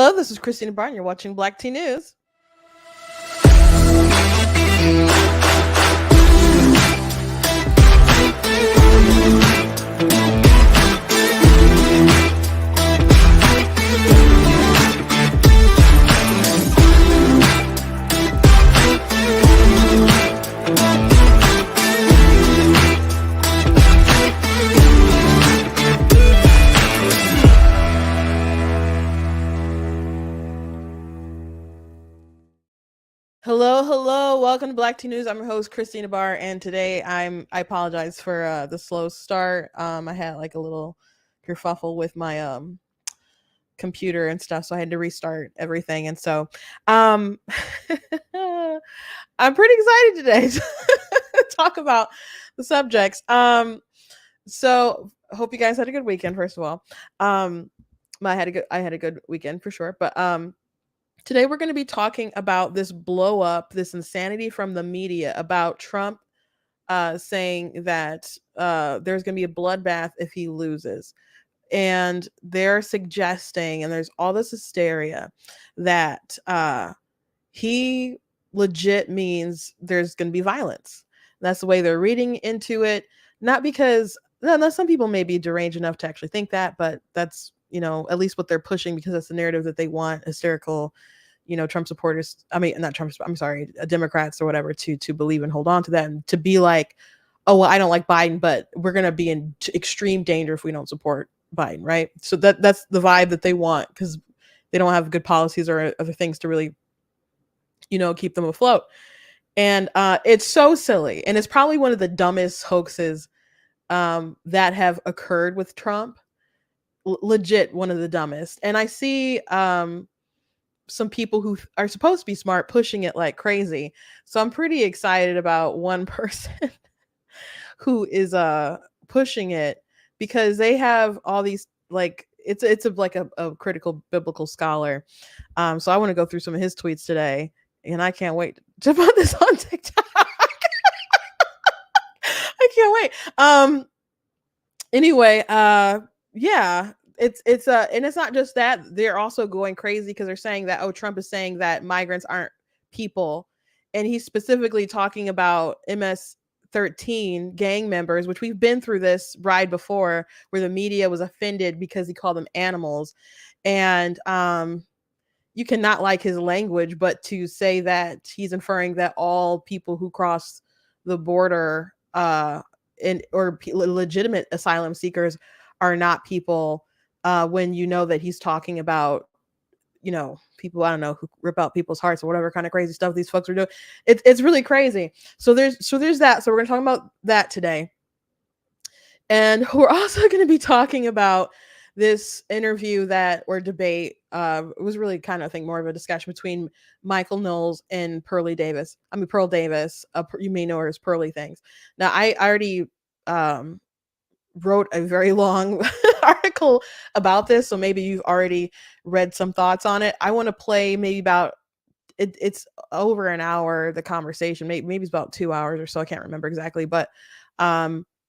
Hello, this is Christina Barn. You're watching Black Tea News. Hello. Welcome to Black Tea News. I'm your host, Christina Barr, and today I apologize for the slow start. I had like a little kerfuffle with my computer and stuff, so I had to restart everything. And so um I'm pretty excited today to talk about the subjects. So hope you guys had a good weekend, first of all. I had a good weekend for sure, but today we're going to be talking about this blow up, this insanity from the media about Trump saying that there's going to be a bloodbath if he loses. And they're suggesting, and there's all this hysteria, that he legit means there's going to be violence. That's the way they're reading into it. Not because, no, some people may be deranged enough to actually think that, but that's, at least what they're pushing because that's the narrative that they want hysterical, Trump supporters. I mean, not Trump, I'm sorry, Democrats or whatever to believe and hold on to that and to be like, oh, well, I don't like Biden, but we're going to be in extreme danger if we don't support Biden, right? So that's the vibe that they want because they don't have good policies or other things to really, keep them afloat. And it's so silly. And it's probably one of the dumbest hoaxes that have occurred with Trump. Legit one of the dumbest. And I see some people who are supposed to be smart pushing it like crazy. So I'm pretty excited about one person who is pushing it because they have all these like it's like a critical biblical scholar. So I want to go through some of his tweets today, and I can't wait to put this on TikTok. I can't wait. Anyway, yeah, it's and it's not just that. They're also going crazy because they're saying that, oh, Trump is saying that migrants aren't people, and he's specifically talking about MS-13 gang members, which we've been through this ride before, where the media was offended because he called them animals. And you cannot like his language, but to say that he's inferring that all people who cross the border or legitimate asylum seekers are not people, when you know that he's talking about, people, I don't know, who rip out people's hearts or whatever kind of crazy stuff these folks are doing. It's really crazy. So there's that. So we're going to talk about that today. And we're also going to be talking about this interview that or debate. It was really kind of, I think, more of a discussion between Michael Knowles and Pearl Davis. You may know her as Pearly things. Now, I already wrote a very long article about this, so maybe you've already read some thoughts on it. I want to play maybe about it's over an hour, the conversation. Maybe it's about 2 hours or so. I can't remember exactly, but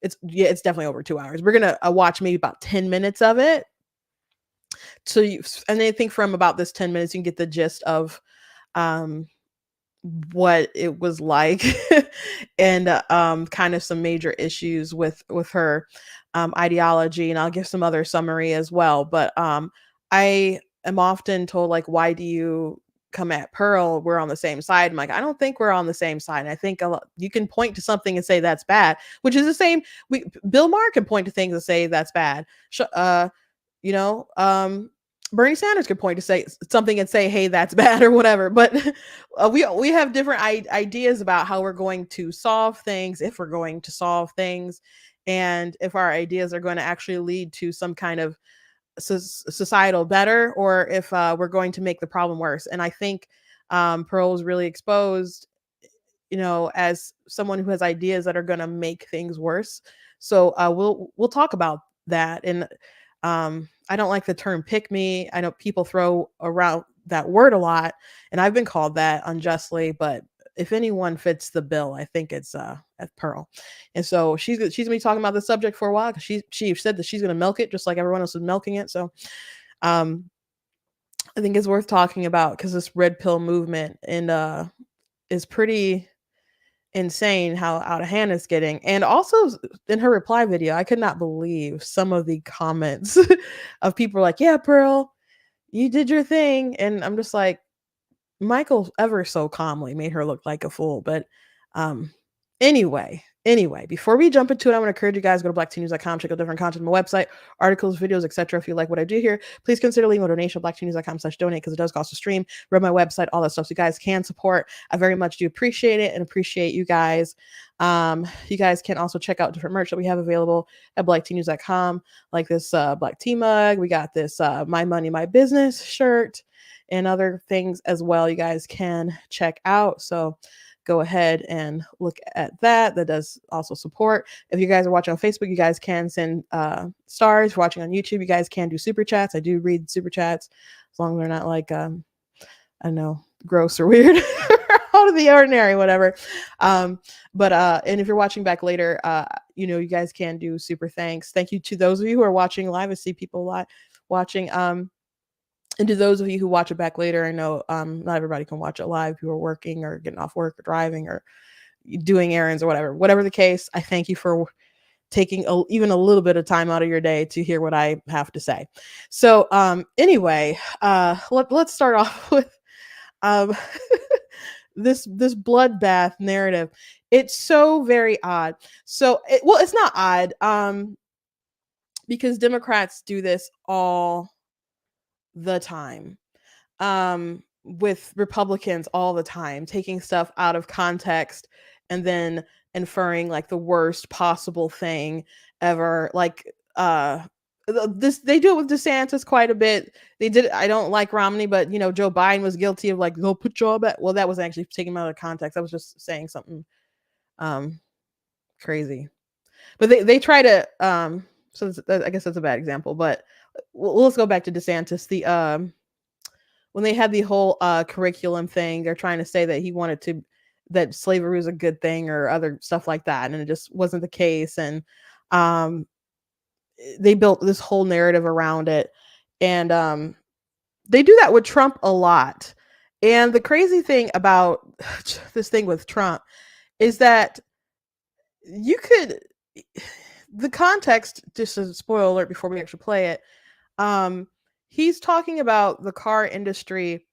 it's definitely over 2 hours. We're gonna watch maybe about 10 minutes of it. So and I think from about this 10 minutes, you can get the gist of what it was like and kind of some major issues with her ideology, and I'll give some other summary as well. But I am often told, like, why do you come at Pearl? We're on the same side. I'm like, I don't think we're on the same side. And I think you can point to something and say that's bad, which is the same. Bill Maher can point to things and say that's bad. Bernie Sanders could point to say something and say, hey, that's bad or whatever. But we have different ideas about how we're going to solve things, if we're going to solve things, and if our ideas are going to actually lead to some kind of societal better, or if we're going to make the problem worse. And I think Pearl is really exposed, as someone who has ideas that are going to make things worse. So we'll talk about that. And I don't like the term pick me. I know people throw around that word a lot, and I've been called that unjustly, but if anyone fits the bill, I think it's Pearl. And so she's gonna be talking about the subject for a while, because she said that she's gonna milk it just like everyone else is milking it. So I think it's worth talking about because this red pill movement and is pretty insane how out of hand it's getting. And also in her reply video, I could not believe some of the comments of people like, "Yeah, Pearl, you did your thing," and I'm just like, Michael ever so calmly made her look like a fool. But um anyway, before we jump into it, I want to encourage you guys go to blacktnews.com, check out different content on my website, articles, videos, etc. If you like what I do here, please consider leaving a donation at blacktnews.com/donate because it does cost a stream, run my website, all that stuff. So you guys can support. I very much do appreciate it and appreciate you guys. You guys can also check out different merch that we have available at blacktnews.com, like this black tea mug. We got this My Money, My Business shirt and other things as well. You guys can check out. So go ahead and look at that. That does also support. If you guys are watching on Facebook, you guys can send stars. If you're watching on YouTube, you guys can do super chats. I do read super chats as long as they're not like I don't know, gross or weird. Out of the ordinary, whatever. But and if you're watching back later, you guys can do super thanks. Thank you to those of you who are watching live. I see people live watching. And to those of you who watch it back later, I know not everybody can watch it live. People are working or getting off work or driving or doing errands or whatever. Whatever the case, I thank you for taking even a little bit of time out of your day to hear what I have to say. So anyway, let's start off with um, this bloodbath narrative. It's so very odd. So it's not odd because Democrats do this all the time with Republicans all the time, taking stuff out of context and then inferring like the worst possible thing ever. Like this they do it with DeSantis quite a bit. They did. I don't like Romney, but Joe Biden was guilty of like, go put your back. Well, that was actually taking him out of context. I was just saying something um crazy. But they try to so I guess that's a bad example, but let's go back to DeSantis. The when they had the whole curriculum thing, they're trying to say that he wanted to that slavery was a good thing or other stuff like that, and it just wasn't the case. And they built this whole narrative around it, and they do that with Trump a lot. And the crazy thing about this thing with Trump is that you could the context, just a spoiler alert before we actually play it, he's talking about the car industry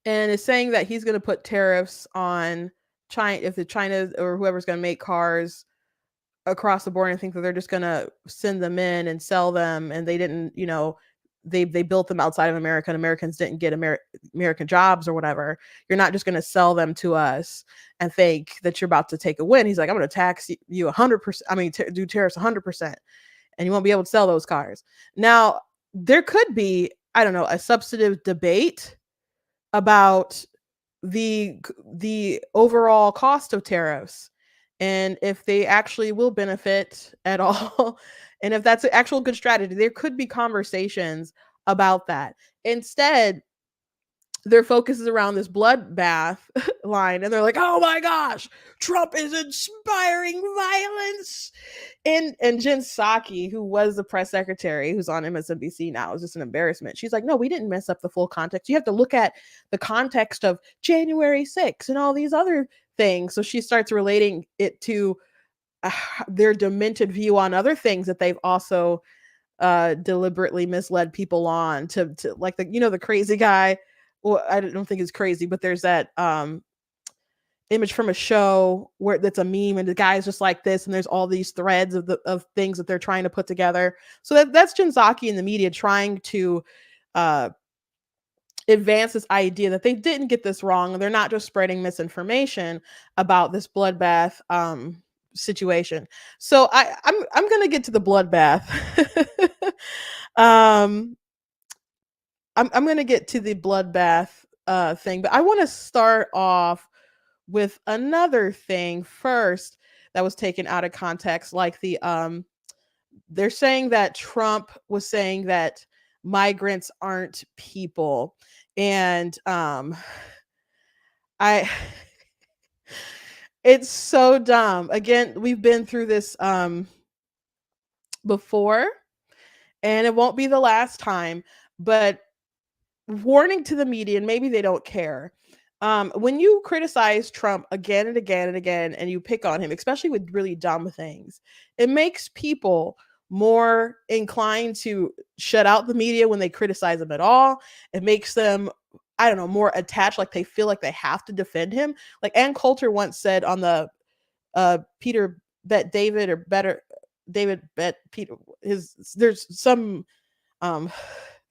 and is saying that he's going to put tariffs on China if the China or whoever's going to make cars across the board and think that they're just going to send them in and sell them, and they didn't, they built them outside of America and Americans didn't get American jobs or whatever. You're not just going to sell them to us and think that you're about to take a win. He's like, I'm going to tax you 100%. I mean, do tariffs 100%, and you won't be able to sell those cars. Now, there could be, I don't know, a substantive debate about the overall cost of tariffs and if they actually will benefit at all and if that's an actual good strategy. There could be conversations about that. Instead, their focus is around this bloodbath line, and they're like, oh my gosh, Trump is inspiring violence. And Jen Psaki, who was the press secretary, who's on MSNBC now, is just an embarrassment. She's like, no, we didn't mess up the full context. You have to look at the context of January 6th and all these other things. So she starts relating it to their demented view on other things that they've also deliberately misled people on to like the crazy guy. Well, I don't think it's crazy, but there's that image from a show where that's a meme and the guy is just like this, and there's all these threads of things that they're trying to put together. So that's Jen Psaki in the media trying to advance this idea that they didn't get this wrong, and they're not just spreading misinformation about this bloodbath situation. So I'm gonna get to the bloodbath. I'm gonna get to the bloodbath thing, but I want to start off with another thing first that was taken out of context, like they're saying that Trump was saying that migrants aren't people, and I it's so dumb. Again, we've been through this before, and it won't be the last time, but warning to the media, and maybe they don't care. When you criticize Trump again and again and again, and you pick on him, especially with really dumb things, it makes people more inclined to shut out the media when they criticize him at all. It makes them, I don't know, more attached, like they feel like they have to defend him. Like Ann Coulter once said on the Peter Bet David or better David Bet Peter, his, there's some um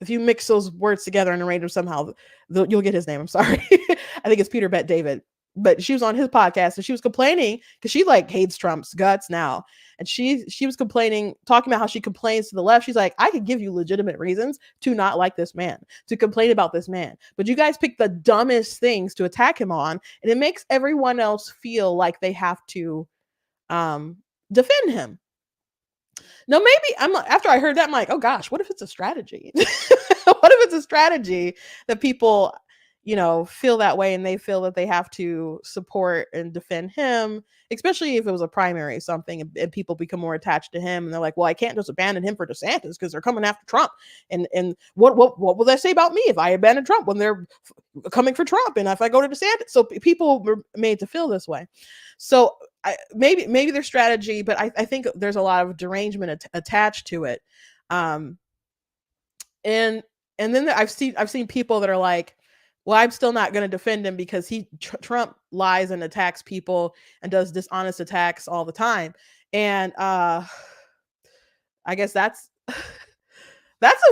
if you mix those words together and arrange them somehow, you'll get his name. I'm sorry. I think it's Peter Bet David. But she was on his podcast and she was complaining because she like hates Trump's guts now. And she was complaining, talking about how she complains to the left. She's like, I could give you legitimate reasons to not like this man, to complain about this man. But you guys pick the dumbest things to attack him on, and it makes everyone else feel like they have to defend him. No, maybe I'm after I heard that, I'm like, oh gosh, what if it's a strategy? What if it's a strategy that people, feel that way and they feel that they have to support and defend him, especially if it was a primary or something, and people become more attached to him and they're like, well, I can't just abandon him for DeSantis because they're coming after Trump. And what will they say about me if I abandon Trump when they're coming for Trump and if I go to DeSantis? So people were made to feel this way. So maybe their strategy, but I think there's a lot of derangement attached to it. And then I've seen people that are like, well, I'm still not going to defend him because Trump lies and attacks people and does dishonest attacks all the time. And I guess that's a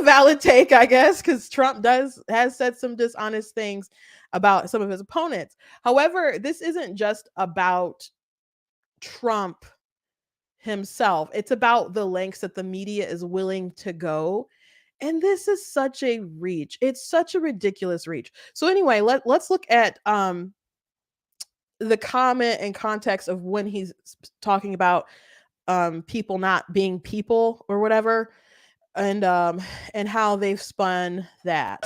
valid take, I guess, because Trump has said some dishonest things about some of his opponents. However, this isn't just about Trump himself. It's about the lengths that the media is willing to go. And this is such a reach. It's such a ridiculous reach. So anyway, let's look at the comment and context of when he's talking about people not being people or whatever, and how they've spun that.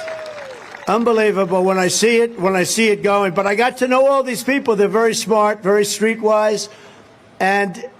Unbelievable when I see it going. But I got to know all these people. They're very smart, very streetwise. And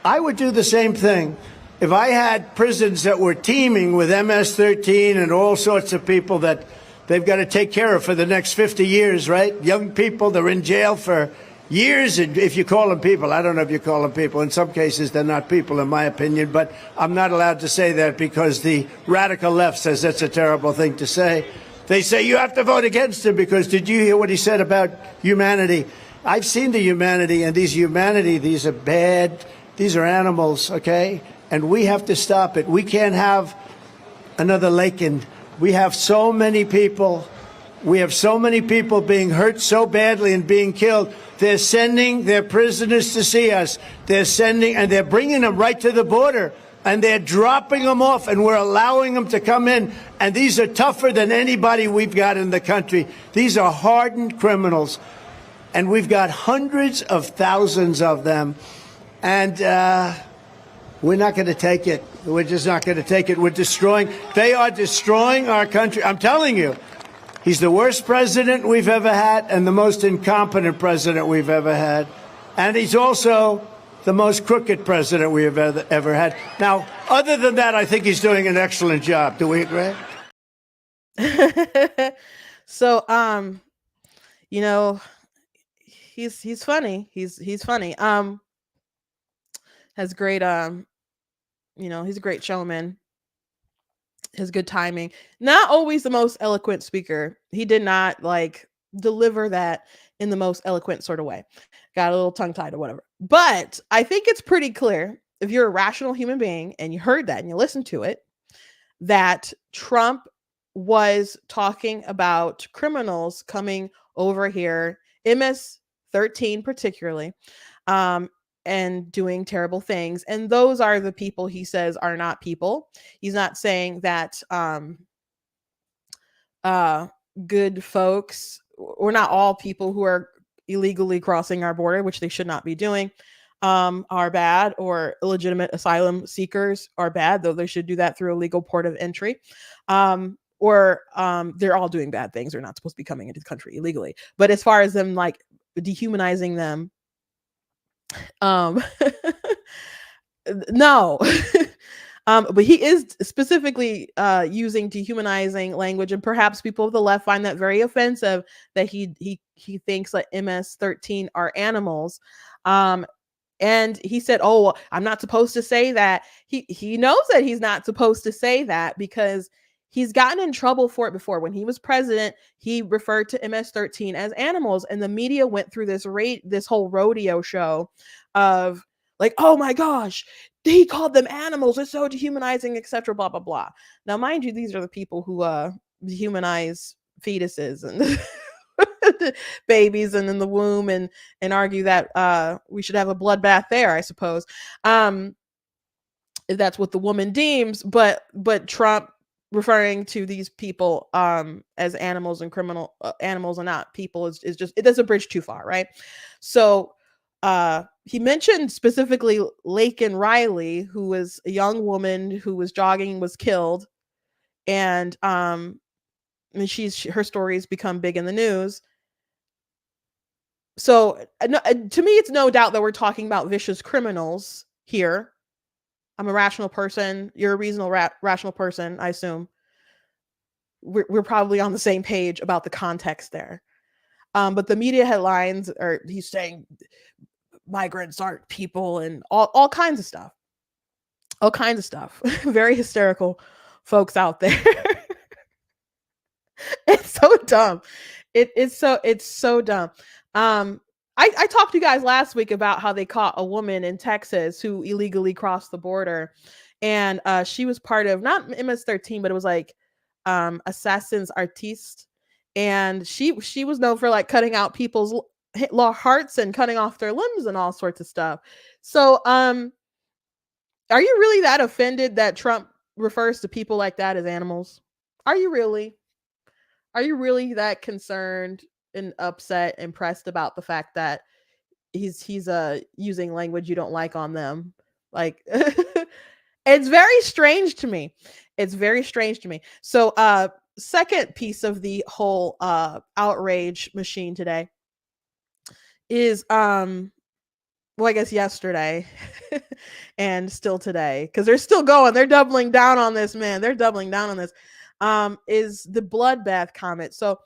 I would do the same thing. If I had prisons that were teeming with MS-13 and all sorts of people that they've got to take care of for the next 50 years, right? Young people, they're in jail for years, and if you call them people. I don't know if you call them people. In some cases, they're not people, in my opinion, but I'm not allowed to say that because the radical left says that's a terrible thing to say. They say you have to vote against him because did you hear what he said about humanity? I've seen the humanity, and these are bad. These are animals, okay? And we have to stop it. We can't have another Lakin. We have so many people. We have so many people being hurt so badly and being killed. They're sending their prisoners to see us. And they're bringing them right to the border. And they're dropping them off, and we're allowing them to come in. And these are tougher than anybody we've got in the country. These are hardened criminals. And we've got hundreds of thousands of them. And we're not going to take it. We're just not going to take it. They are destroying our country. I'm telling you, he's the worst president we've ever had and the most incompetent president we've ever had. And he's also the most crooked president we have ever had. Now, other than that, I think he's doing an excellent job. Do we agree? So, he's funny. He's funny. Has great, he's a great showman. His good timing. Not always the most eloquent speaker. He did not deliver that in the most eloquent sort of way. Got a little tongue tied or whatever. But I think it's pretty clear if you're a rational human being and you heard that and you listened to it, that Trump was talking about criminals coming over here, MS-13 particularly, and doing terrible things. And those are the people he says are not people. He's not saying that good folks, or not all people who are illegally crossing our border, which they should not be doing, are bad, or illegitimate asylum seekers are bad, though they should do that through a legal port of entry. Or they're all doing bad things. They're not supposed to be coming into the country illegally. But as far as them dehumanizing them, no. But he is specifically using dehumanizing language, and perhaps people of the left find that very offensive. That he thinks that MS-13 are animals. Um, and he said, "Oh, I'm not supposed to say that." He knows that he's not supposed to say that because he's gotten in trouble for it before. When he was president, he referred to MS-13 as animals, and the media went through this whole rodeo show of like, "Oh my gosh, he called them animals. It's so dehumanizing, etc." Blah blah blah. Now, mind you, these are the people who dehumanize fetuses and babies and in the womb and argue that we should have a bloodbath there, I suppose. If that's what the woman deems, but Trump referring to these people as animals and criminal animals and not people is just, it does a bridge too far, right? So he mentioned specifically Laken Riley, who was a young woman who was jogging, was killed, and her story's become big in the news. So to me, it's no doubt that we're talking about vicious criminals here. I'm a rational person. You're a reasonable, rational person, I assume. We're probably on the same page about the context there. But the media headlines are, he's saying migrants aren't people and all kinds of stuff. All kinds of stuff. Very hysterical folks out there. It's so dumb. It's so dumb. I talked to you guys last week about how they caught a woman in Texas who illegally crossed the border, and she was part of not MS-13, but it was like Assassins Artiste, and she was known for like cutting out people's hearts and cutting off their limbs and all sorts of stuff. So, are you really that offended that Trump refers to people like that as animals? Are you really? Are you really that concerned and upset and pressed about the fact that he's using language you don't like on them? Like it's very strange to me. It's very strange to me. So second piece of the whole outrage machine today is well, I guess yesterday and still today, because they're still going. They're doubling down on this, man. They're doubling down on this. Is the bloodbath comment. So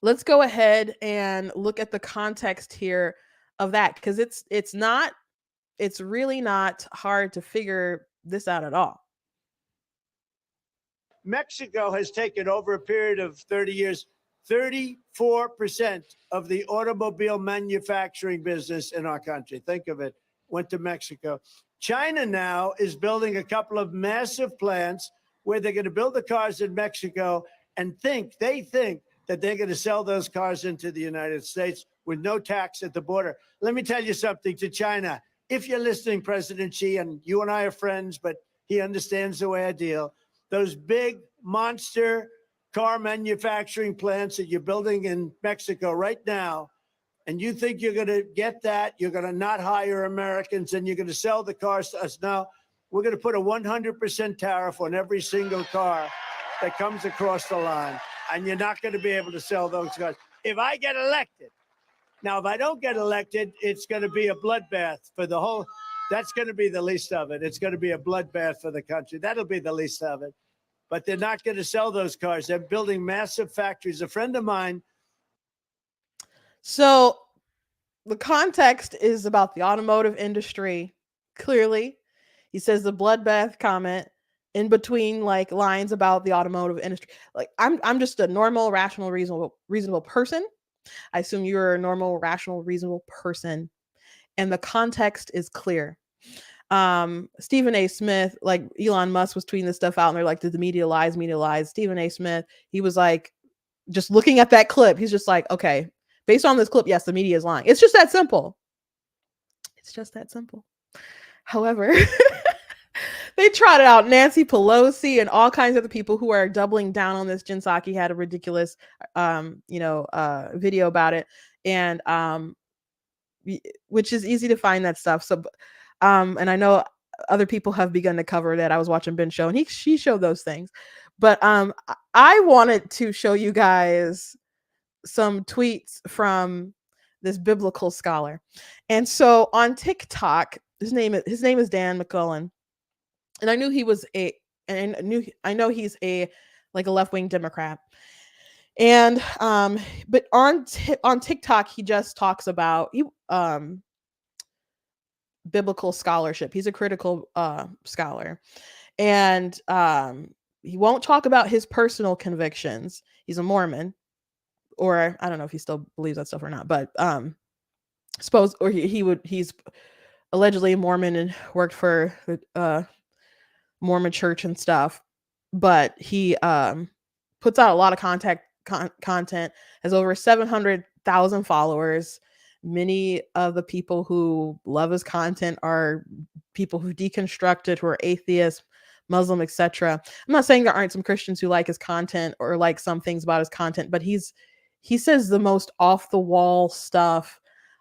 let's go ahead and look at the context here of that, because it's really not hard to figure this out at all. Mexico has taken, over a period of 30 years, 34% of the automobile manufacturing business in our country. Think of it, went to Mexico. China now is building a couple of massive plants where they're going to build the cars in Mexico and they think that they're going to sell those cars into the United States with no tax at the border. Let me tell you something to China. If you're listening, President Xi, and you and I are friends, but he understands the way I deal, those big monster car manufacturing plants that you're building in Mexico right now, and you think you're going to get that, you're going to not hire Americans, and you're going to sell the cars to us. Now, we're going to put a 100% tariff on every single car that comes across the line, and you're not going to be able to sell those cars. If I get elected, now, if I don't get elected, it's going to be a bloodbath for the whole, that's going to be the least of it. It's going to be a bloodbath for the country. That'll be the least of it. But they're not going to sell those cars. They're building massive factories. A friend of mine. So the context is about the automotive industry. Clearly, he says the bloodbath comment in between like lines about the automotive industry. Like I'm just a normal, rational, reasonable person. I assume you're a normal, rational, reasonable person, and the context is clear. Stephen A. Smith, like Elon Musk was tweeting this stuff out, and they're like, "Did the media lies? Media lies." Stephen A. Smith, he was like, just looking at that clip, he's just like, "Okay, based on this clip, yes, the media is lying." It's just that simple. It's just that simple. However, they trotted out Nancy Pelosi and all kinds of other people who are doubling down on this. Jen Psaki had a ridiculous, video about it, and which is easy to find that stuff. So, and I know other people have begun to cover that. I was watching Ben's show, and she showed those things, but I wanted to show you guys some tweets from this biblical scholar, and so on TikTok, his name is Dan McCullen. and I knew he was a, and I know he's a like a left wing Democrat. And but on TikTok he just talks about biblical scholarship. He's a critical scholar, and he won't talk about his personal convictions. He's a Mormon, or I don't know if he still believes that stuff or not, but suppose, or he's allegedly a Mormon and worked for the Mormon church and stuff. But he puts out a lot of content, has over 700,000 followers. Many of the people who love his content are people who deconstructed, who are atheists, Muslim, etc. I'm not saying there aren't some Christians who like his content or like some things about his content, but he says the most off the wall stuff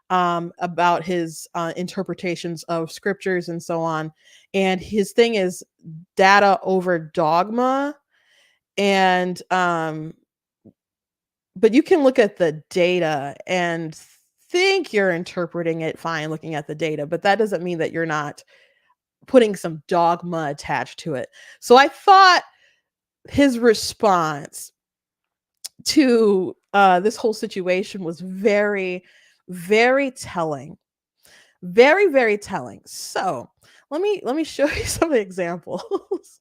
about his interpretations of scriptures and so on. And his thing is data over dogma. And but you can look at the data and think you're interpreting it fine looking at the data, but that doesn't mean that you're not putting some dogma attached to it. So I thought his response to this whole situation was very, very telling. Very, very telling. So let me show you some examples.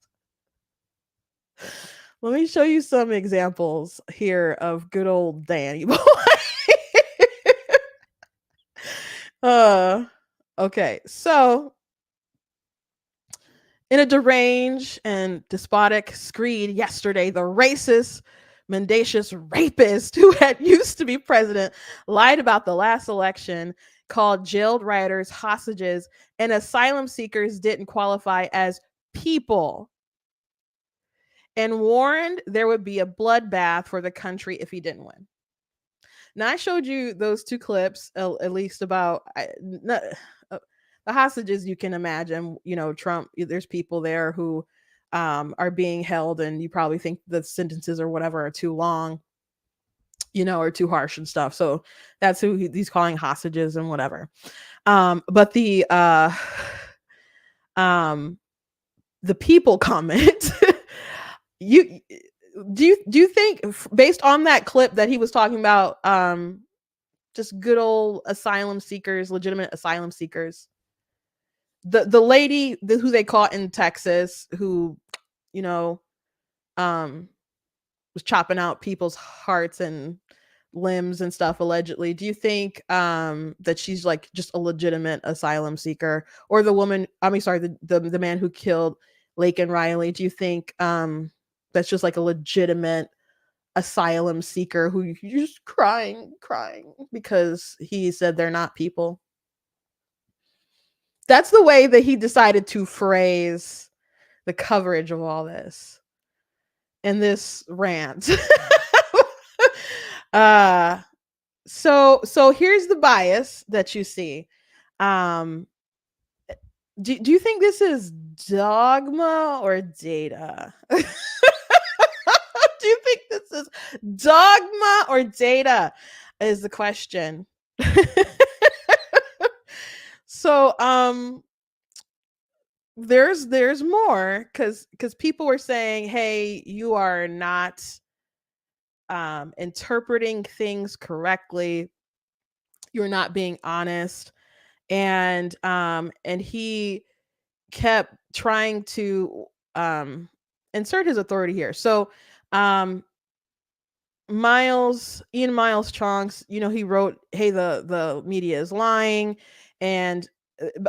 Let me show you some examples here of good old Danny boy. uh, okay, so in a deranged and despotic screed yesterday, the racist, mendacious rapist who had used to be president lied about the last election, called jailed rioters hostages, and asylum seekers didn't qualify as people, and warned there would be a bloodbath for the country if he didn't win. Now, I showed you those two clips, at least about the hostages. You can imagine, Trump, there's people there who are being held, and you probably think the sentences or whatever are too long, or too harsh and stuff. So that's who he's calling hostages and whatever. But the people comment. you do you think, based on that clip, that he was talking about just good old asylum seekers, legitimate asylum seekers? The lady who they caught in Texas, who you know was chopping out people's hearts and limbs and stuff, allegedly, do you think that she's like just a legitimate asylum seeker? Or the woman, I mean, sorry, the man who killed Lake and Riley, do you think that's just like a legitimate asylum seeker who you're just crying because he said they're not people? That's the way that he decided to phrase the coverage of all this in this rant. uh so here's the bias that you see. um do you think this is dogma or data? Do you think this is dogma or data, is the question. So there's more, because people were saying, hey, you are not interpreting things correctly, you're not being honest. And he kept trying to insert his authority here. So um Ian Miles Chonks, he wrote, hey, the media is lying. And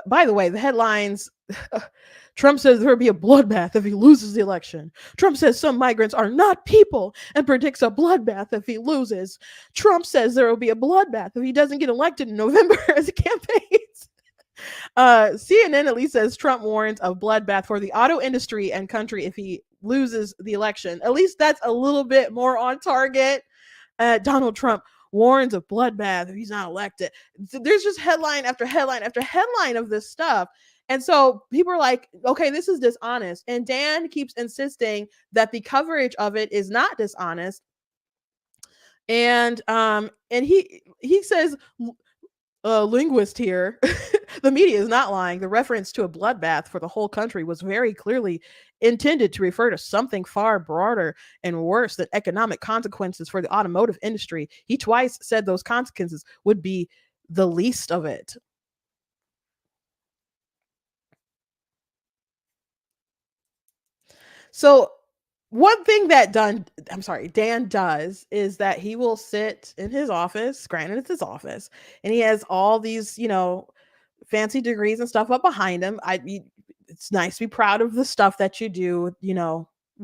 by the way, the headlines, Trump says there will be a bloodbath if he loses the election. Trump says some migrants are not people and predicts a bloodbath if he loses. Trump says there will be a bloodbath if he doesn't get elected in November as a campaign. CNN at least says Trump warns of bloodbath for the auto industry and country if he loses the election. At least that's a little bit more on target. Donald Trump warns of bloodbath if he's not elected. There's just headline after headline after headline of this stuff. And so people are like, okay, this is dishonest. And Dan keeps insisting that the coverage of it is not dishonest. And he says, linguist here. The media is not lying. The reference to a bloodbath for the whole country was very clearly intended to refer to something far broader and worse than economic consequences for the automotive industry. He twice said those consequences would be the least of it. So one thing that Dan does is that he will sit in his office, granted it's his office, and he has all these, fancy degrees and stuff up behind him. It's nice to be proud of the stuff that you do,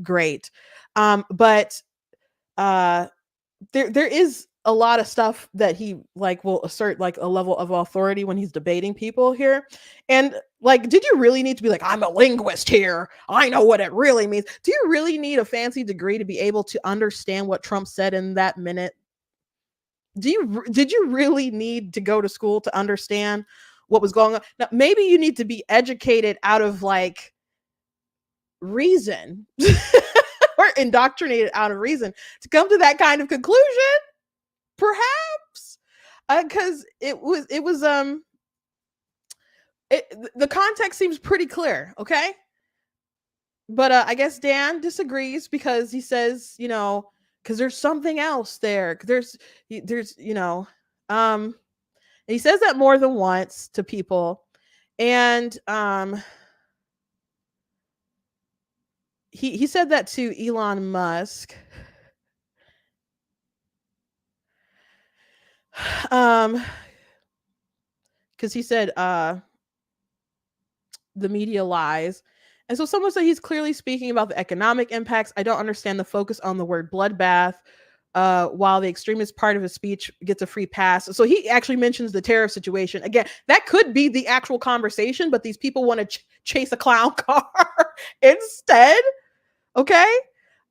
great. But uh there is a lot of stuff that he like will assert like a level of authority when he's debating people here. And like, did you really need to be like, I'm a linguist here, I know what it really means? Do you really need a fancy degree to be able to understand what Trump said in that minute? Did you really need to go to school to understand what was going on? Now maybe you need to be educated out of like reason or indoctrinated out of reason to come to that kind of conclusion, perhaps. Because the context seems pretty clear, okay? But I guess Dan disagrees because he says, because there's something else there. There's he says that more than once to people. And he said that to Elon Musk. Because he said the media lies. And so someone said he's clearly speaking about the economic impacts. I don't understand the focus on the word bloodbath. While the extremist part of his speech gets a free pass. So he actually mentions the tariff situation. Again, that could be the actual conversation, but these people want to chase a clown car instead. Okay.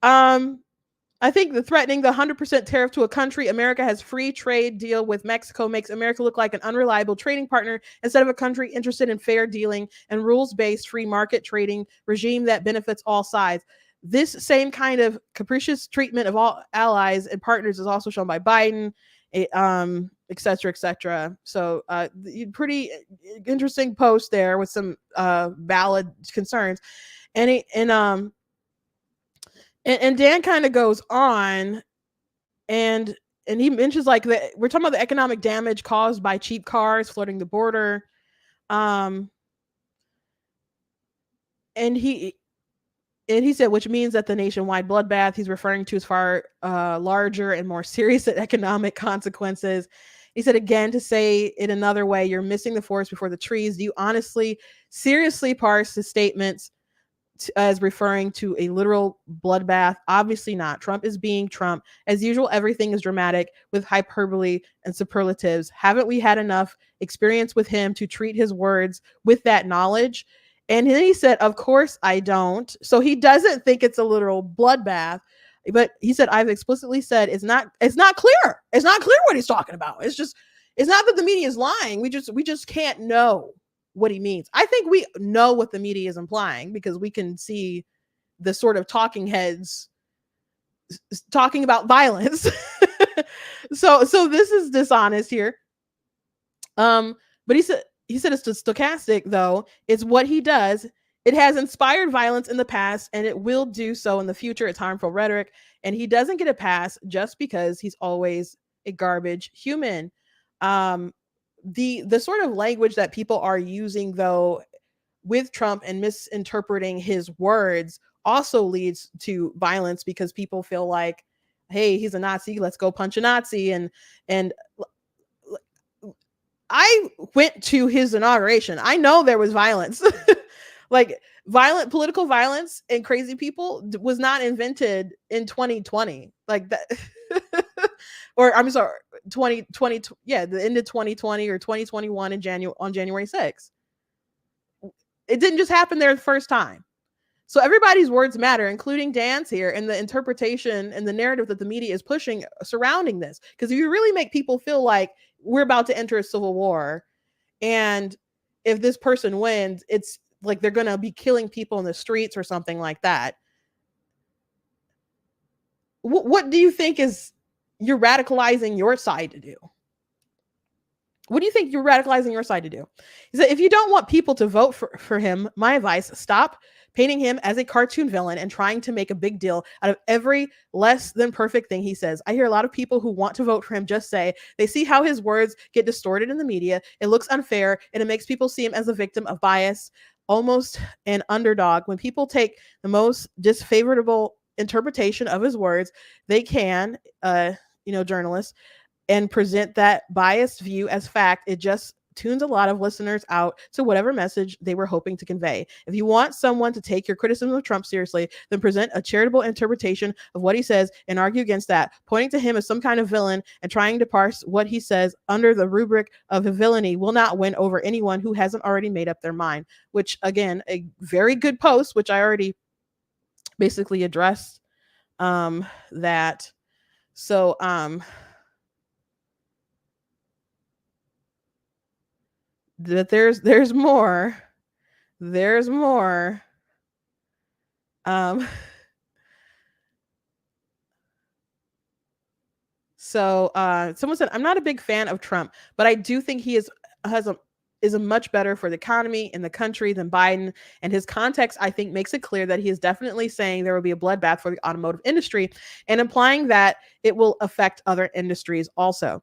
I think the threatening the 100% tariff to a country America has free trade deal with Mexico makes America look like an unreliable trading partner instead of a country interested in fair dealing and rules-based free market trading regime that benefits all sides. This same kind of capricious treatment of all allies and partners is also shown by Biden, et cetera, et cetera. So pretty interesting post there with some valid concerns. And Dan kind of goes on and he mentions like that we're talking about the economic damage caused by cheap cars flooding the border. Um and he said, which means that the nationwide bloodbath he's referring to is far larger and more serious economic consequences. He said again, to say it another way, you're missing the forest before the trees. Do you honestly, seriously parse the statements as referring to a literal bloodbath? Obviously not. Trump is being Trump. As usual, everything is dramatic with hyperbole and superlatives. Haven't we had enough experience with him to treat his words with that knowledge? And then he said, of course I don't. So he doesn't think it's a literal bloodbath. But he said, I've explicitly said it's not clear. It's not clear what he's talking about. It's not that the media is lying. We just can't know what he means. I think we know what the media is implying because we can see the sort of talking heads talking about violence. So this is dishonest here. But he said it's stochastic though. It's what he does. It has inspired violence in the past and it will do so in the future. It's harmful rhetoric and he doesn't get a pass just because he's always a garbage human. The sort of language that people are using though with Trump and misinterpreting his words also leads to violence because people feel like, hey, he's a Nazi, let's go punch a Nazi. And I went to his inauguration. I know there was violence. Like violent political violence and crazy people was not invented in 2020. Like that or I'm sorry, 2020, yeah, the end of 2020 or 2021 on January 6th. It didn't just happen there the first time. So everybody's words matter, including Dan's here, and the interpretation and the narrative that the media is pushing surrounding this. Because if you really make people feel like we're about to enter a civil war, and if this person wins, it's like they're going to be killing people in the streets or something like that. What do you think is you're radicalizing your side to do? What do you think you're radicalizing your side to do? He said, if you don't want people to vote for him, my advice, stop painting him as a cartoon villain and trying to make a big deal out of every less than perfect thing he says. I hear a lot of people who want to vote for him just say they see how his words get distorted in the media. It looks unfair and it makes people see him as a victim of bias, almost an underdog. When people take the most disfavorable interpretation of his words, they can, journalists, and present that biased view as fact, it just tunes a lot of listeners out to whatever message they were hoping to convey. If you want someone to take your criticism of Trump seriously, then present a charitable interpretation of what he says and argue against that. Pointing to him as some kind of villain and trying to parse what he says under the rubric of villainy will not win over anyone who hasn't already made up their mind. Which, again, a very good post, which I already basically addressed that. So, that there's more. There's more. So someone said, I'm not a big fan of Trump, but I do think he is a much better for the economy and the country than Biden. And his context, I think, makes it clear that he is definitely saying there will be a bloodbath for the automotive industry and implying that it will affect other industries also.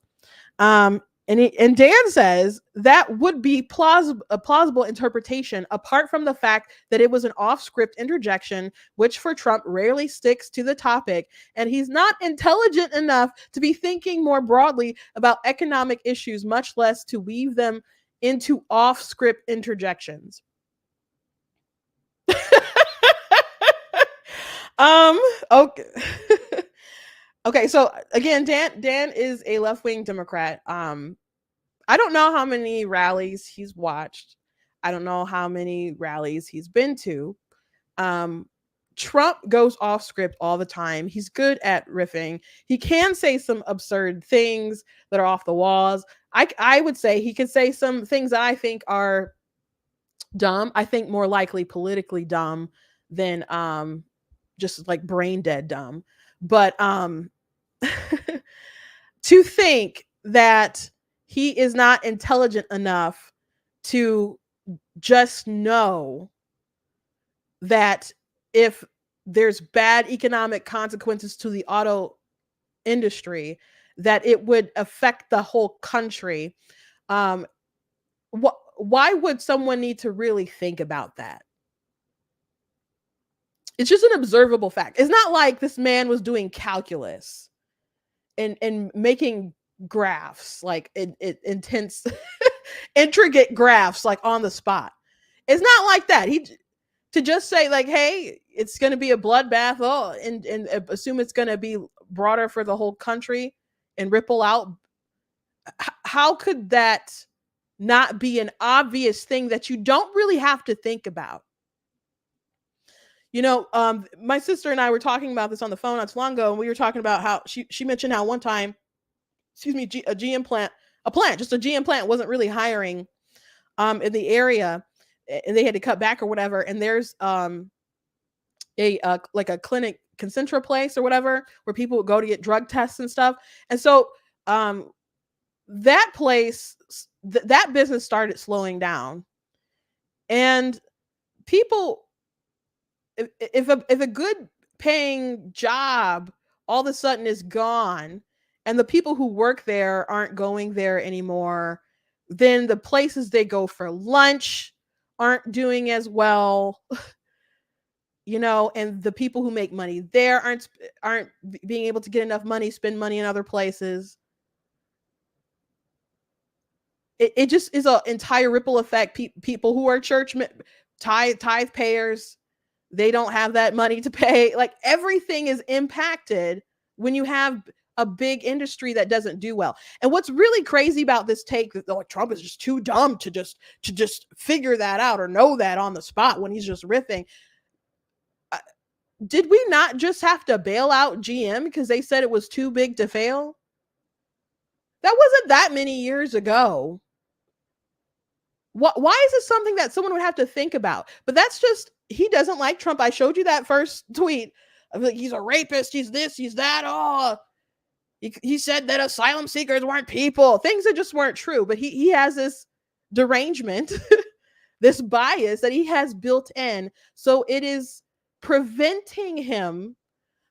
And Dan says that would be a plausible interpretation, apart from the fact that it was an off-script interjection, which for Trump rarely sticks to the topic, and he's not intelligent enough to be thinking more broadly about economic issues, much less to weave them into off-script interjections. Okay. Okay, so again, Dan is a left-wing Democrat. I don't know how many rallies he's watched. I don't know how many rallies he's been to. Trump goes off script all the time. He's good at riffing. He can say some absurd things that are off the walls. I would say he could say some things that I think are dumb. I think more likely politically dumb than just like brain dead dumb. But to think that he is not intelligent enough to just know that if there's bad economic consequences to the auto industry, that it would affect the whole country. Why would someone need to really think about that? It's just an observable fact. It's not like this man was doing calculus and making graphs, like intense, intricate graphs, like on the spot. It's not like that. He to just say like, hey, it's going to be a bloodbath, and assume it's going to be broader for the whole country and ripple out. How could that not be an obvious thing that you don't really have to think about? My sister and I were talking about this on the phone not too long ago, and we were talking about how she mentioned how one time, a GM plant, just a GM plant wasn't really hiring in the area, and they had to cut back or whatever. And there's like a clinic Concentra place or whatever where people would go to get drug tests and stuff. And so that place, that business started slowing down, and people, if a good paying job all of a sudden is gone and the people who work there aren't going there anymore, then the places they go for lunch aren't doing as well, and the people who make money there aren't being able to get enough money, spend money in other places. It just is an entire ripple effect. People who are church tithe payers, they don't have that money to pay. Like, everything is impacted when you have a big industry that doesn't do well. And what's really crazy about this take that Trump is just too dumb to just figure that out or know that on the spot when he's just riffing. Did we not just have to bail out GM because they said it was too big to fail? That wasn't that many years ago. Why is this something that someone would have to think about? But that's just, he doesn't like Trump. I showed you that first tweet of like, he's a rapist, he's this, he's that. Oh, He said that asylum seekers weren't people, things that just weren't true. But he has this derangement, this bias that he has built in. So it is preventing him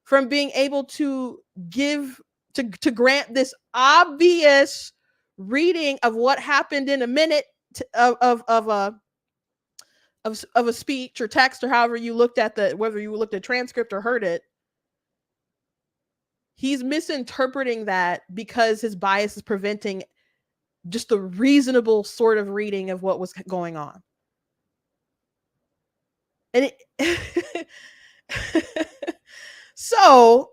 from being able to give, to grant this obvious reading of what happened in a minute of a speech or text, or however you looked at the, whether you looked at transcript or heard it. He's misinterpreting that because his bias is preventing just the reasonable sort of reading of what was going on. And it so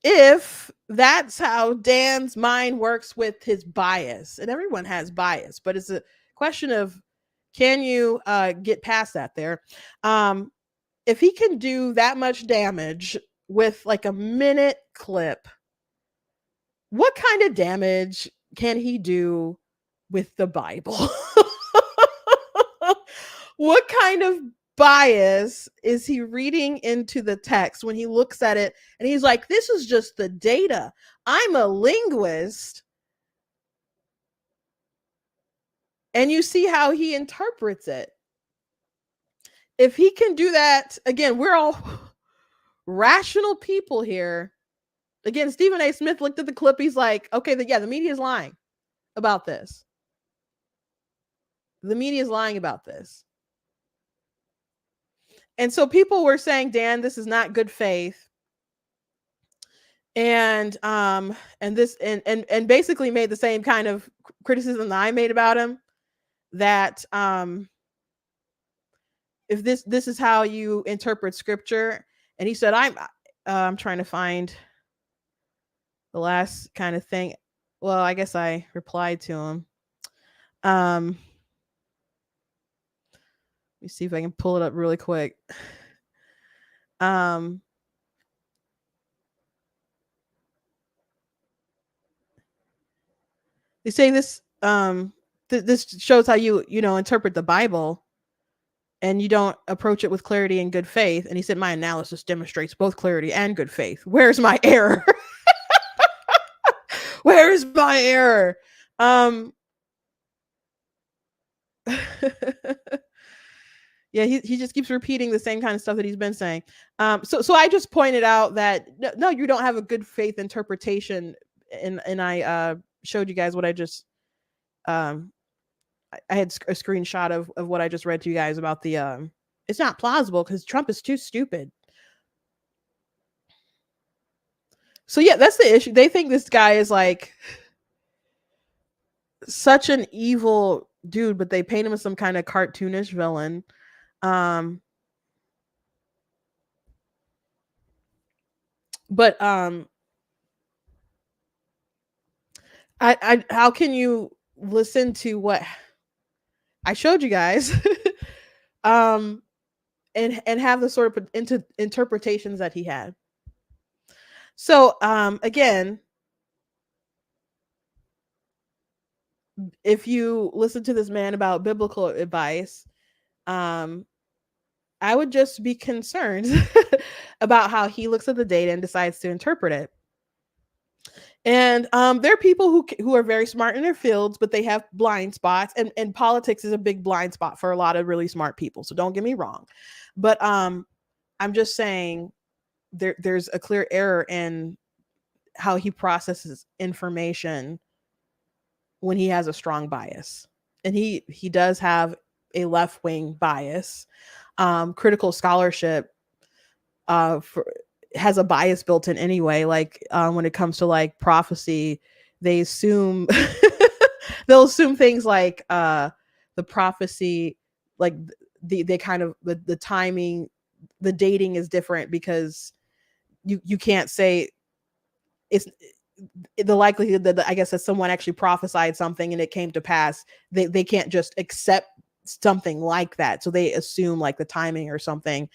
if that's how Dan's mind works with his bias, and everyone has bias, but it's a question of, can you get past that there? If he can do that much damage with like a minute clip, what kind of damage can he do with the Bible? What kind of bias is he reading into the text when he looks at it and he's like, this is just the data. I'm a linguist. And you see how he interprets it. If he can do that, again, we're all rational people here. Again, Stephen A. Smith looked at the clip. He's like, okay, the media is lying about this. The media is lying about this. And so people were saying, Dan, this is not good faith. And this and basically made the same kind of criticism that I made about him, that if this is how you interpret scripture. And he said, I'm trying to find the last kind of thing. Well, I guess I replied to him. Let me see if I can pull it up really quick. They say this this shows how you interpret the Bible, and you don't approach it with clarity and good faith. And he said, my analysis demonstrates both clarity and good faith. Where's my error? Where is my error? Yeah, he just keeps repeating the same kind of stuff that he's been saying. So I just pointed out that no, you don't have a good faith interpretation, and I showed you guys what I just I had a screenshot of what I just read to you guys about the it's not plausible because Trump is too stupid. So yeah, that's the issue. They think this guy is like such an evil dude, but they paint him as some kind of cartoonish villain. But I how can you listen to what I showed you guys and have the sort of interpretations that he had? So again, if you listen to this man about biblical advice, I would just be concerned about how he looks at the data and decides to interpret it. And there are people who are very smart in their fields, but they have blind spots, and politics is a big blind spot for a lot of really smart people. So don't get me wrong, but I'm just saying there's a clear error in how he processes information when he has a strong bias, and he does have a left wing bias. Critical scholarship has a bias built in anyway. Like when it comes to like prophecy, they assume they'll assume things like the prophecy, like they kind of the timing, the dating is different because you can't say it's the likelihood that I guess that someone actually prophesied something and it came to pass. They can't just accept something like that, so they assume like the timing or something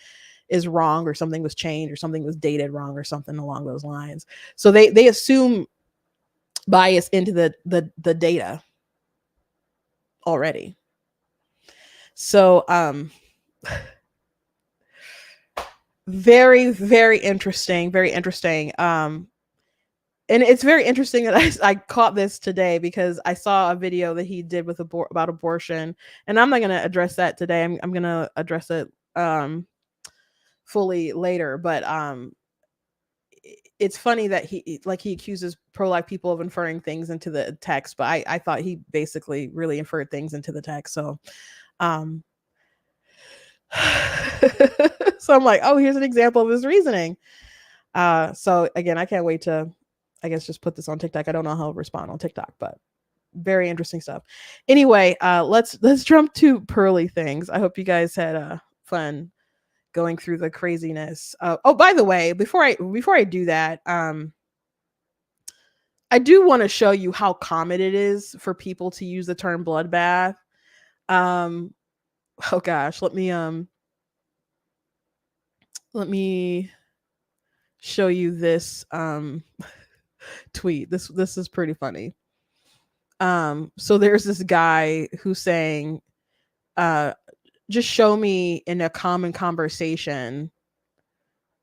is wrong, or something was changed, or something was dated wrong, or something along those lines. So they assume bias into the data already. So Very, very interesting. Very interesting. And it's very interesting that I caught this today because I saw a video that he did with about abortion, and I'm not going to address that today. I'm going to address it fully later. But it's funny that he accuses pro-life people of inferring things into the text, but I thought he basically really inferred things into the text. So um so I'm like, oh, here's an example of his reasoning. So again, I can't wait to, I guess, just put this on TikTok. I don't know how I'll respond on TikTok, but very interesting stuff. Anyway, let's jump to Pearly things. I hope you guys had fun going through the craziness. Oh, by the way, before I do that, I do want to show you how common it is for people to use the term bloodbath. Oh gosh, let me show you this tweet. This is pretty funny. So there's this guy who's saying, just show me in a common conversation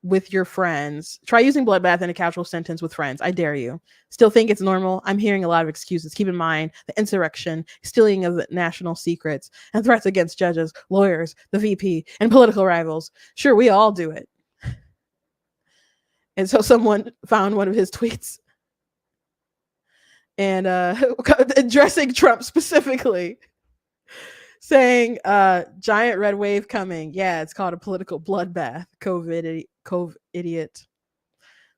with your friends. Try using bloodbath in a casual sentence with friends. I dare you. Still think it's normal? I'm hearing a lot of excuses. Keep in mind the insurrection, stealing of the national secrets, and threats against judges, lawyers, the VP, and political rivals. Sure, we all do it. And so someone found one of his tweets and addressing Trump specifically, saying giant red wave coming. Yeah, it's called a political bloodbath. COVID idiot.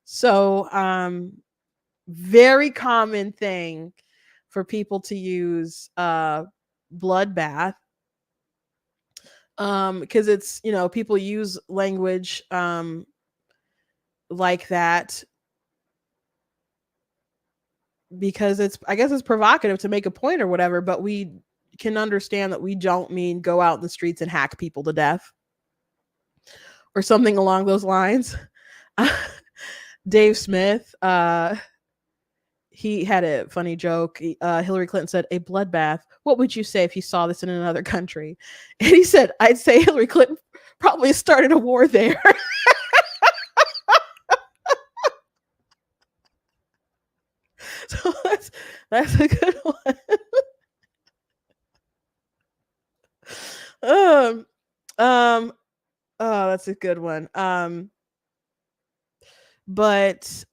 So very common thing for people to use bloodbath, because it's, people use language like that because I guess it's provocative to make a point or whatever, but we can understand that we don't mean go out in the streets and hack people to death or something along those lines. Dave Smith, he had a funny joke. Hillary Clinton said, a bloodbath. What would you say if you saw this in another country? And he said, I'd say Hillary Clinton probably started a war there. So that's a good one. Oh, that's a good one. But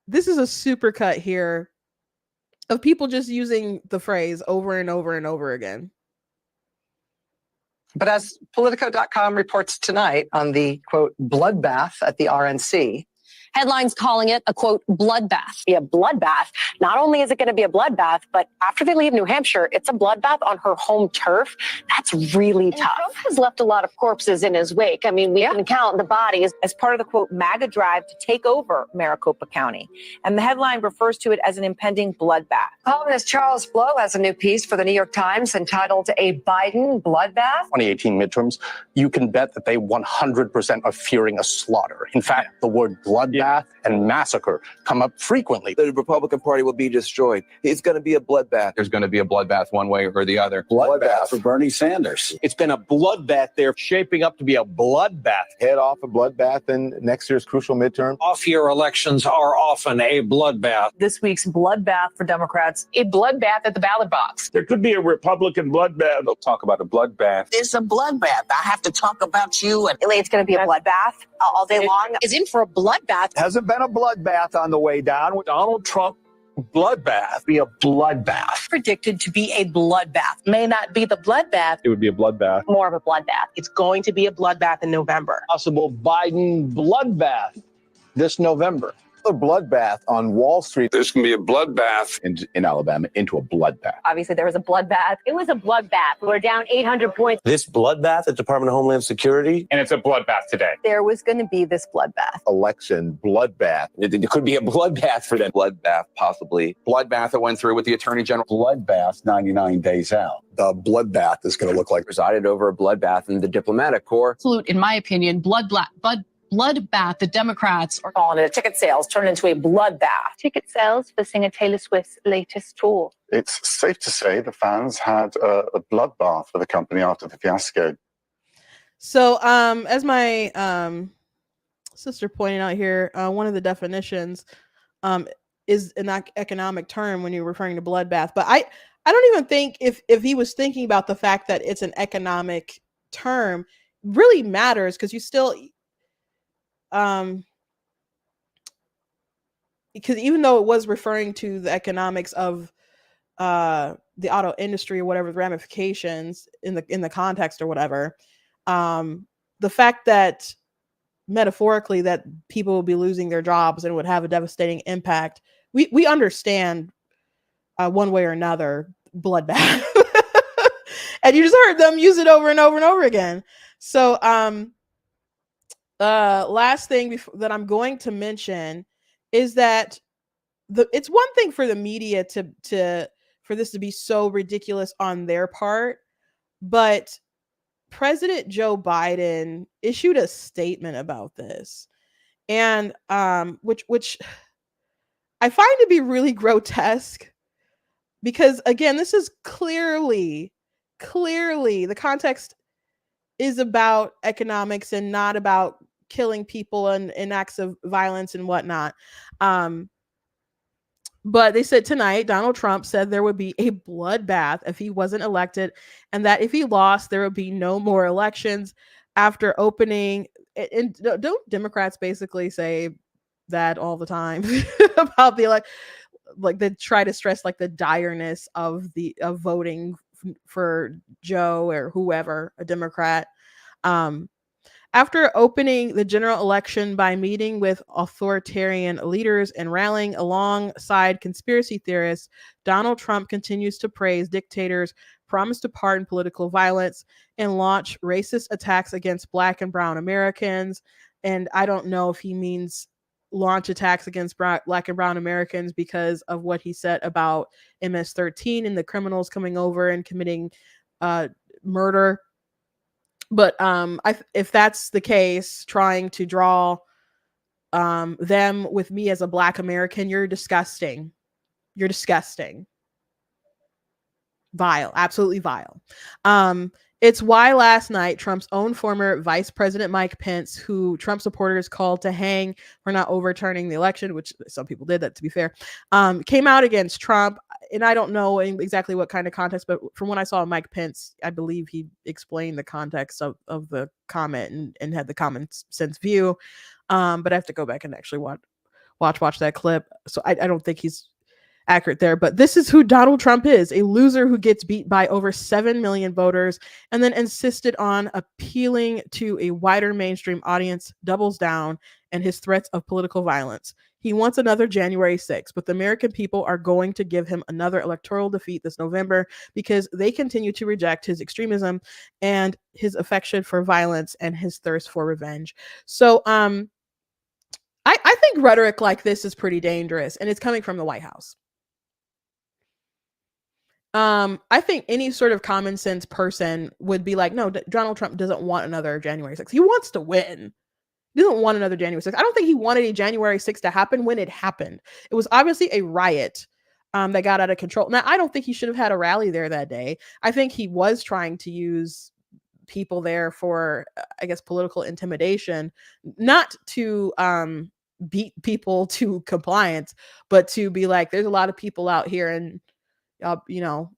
this is a super cut here of people just using the phrase over and over and over again. But as Politico.com reports tonight on the, quote, bloodbath at the RNC, headlines calling it a, quote, bloodbath. Be a bloodbath. Not only is it going to be a bloodbath, but after they leave New Hampshire, it's a bloodbath on her home turf. That's really tough. Trump has left a lot of corpses in his wake. I mean, we can count the bodies as part of the, quote, MAGA drive to take over Maricopa County. And the headline refers to it as an impending bloodbath. columnist Charles Blow has a new piece for the New York Times entitled A Biden Bloodbath. 2018 midterms, you can bet that they 100% are fearing a slaughter. In fact, the word bloodbath and massacre come up frequently. The Republican Party will be destroyed. It's going to be a bloodbath. There's going to be a bloodbath one way or the other. Bloodbath for Bernie Sanders. It's been a bloodbath. They're shaping up to be a bloodbath. Head off a bloodbath in next year's crucial midterm. Off-year elections are often a bloodbath. This week's bloodbath for Democrats, a bloodbath at the ballot box. There could be a Republican bloodbath. They'll talk about a bloodbath. It's a bloodbath. I have to talk about you. And it's going to be a bloodbath all day long. Is in for a bloodbath. Hasn't been a bloodbath on the way down. Donald Trump bloodbath. Be a bloodbath. Predicted to be a bloodbath. May not be the bloodbath. It would be a bloodbath. More of a bloodbath. It's going to be a bloodbath in November. Possible Biden bloodbath this November. A bloodbath on Wall Street. There's going to be a bloodbath in Alabama into a bloodbath. Obviously, there was a bloodbath. It was a bloodbath. We're down 800 points. This bloodbath at Department of Homeland Security. And it's a bloodbath today. There was going to be this bloodbath. Election bloodbath. It could be a bloodbath for them. Bloodbath, possibly. Bloodbath that went through with the Attorney General. Bloodbath 99 days out. The bloodbath is going to look like presided over a bloodbath in the diplomatic corps. Absolute, in my opinion, bloodbath. The Democrats are calling it ticket sales turned into a bloodbath. Ticket sales for singer Taylor Swift's latest tour. It's safe to say the fans had a bloodbath for the company after the fiasco. So, as my sister pointed out here, one of the definitions um, is an economic term when you're referring to bloodbath. But I don't even think if he was thinking about the fact that it's an economic term really matters, because you still um because even though it was referring to the economics of the auto industry or whatever the ramifications in the context or whatever, um the fact that metaphorically that people will be losing their jobs and would have a devastating impact, we understand one way or another bloodbath. And you just heard them use it over and over and over again. So last thing that I'm going to mention is that it's one thing for the media to for this to be so ridiculous on their part, but President Joe Biden issued a statement about this, and which I find to be really grotesque, because again, this is clearly the context is about economics and not about killing people and acts of violence and whatnot. But they said tonight, Donald Trump said there would be a bloodbath if he wasn't elected, and that if he lost, there would be no more elections after opening. And don't Democrats basically say that all the time about the like they try to stress like the direness of voting for Joe or whoever, a Democrat. Um, After opening the general election by meeting with authoritarian leaders and rallying alongside conspiracy theorists, Donald Trump continues to praise dictators, promise to pardon political violence, and launch racist attacks against Black and Brown Americans. And I don't know if he means launch attacks against Black and Brown Americans because of what he said about MS-13 and the criminals coming over and committing murder. But if that's the case, trying to draw them with me as a Black American, you're disgusting. You're disgusting. Vile, absolutely vile. It's why last night Trump's own former Vice President Mike Pence, who Trump supporters called to hang for not overturning the election, which some people did, that to be fair, came out against Trump. And I don't know exactly what kind of context, but from what I saw Mike Pence, I believe he explained the context of the comment and had the common sense view. But I have to go back and actually watch that clip. So I don't think he's accurate there. But this is who Donald Trump is: a loser who gets beat by over 7 million voters and then insisted on appealing to a wider mainstream audience, doubles down, and his threats of political violence. He wants another January 6th, but the American people are going to give him another electoral defeat this November because they continue to reject his extremism and his affection for violence and his thirst for revenge. So I think rhetoric like this is pretty dangerous, and it's coming from the White House. I think any sort of common sense person would be like, no, Donald Trump doesn't want another January 6th. He wants to win. He doesn't want another January 6th. I don't think he wanted a January 6th to happen when it happened. It was obviously a riot that got out of control. Now, I don't think he should have had a rally there that day. I think he was trying to use people there for, I guess, political intimidation, not to beat people to compliance, but to be like, there's a lot of people out here and you know,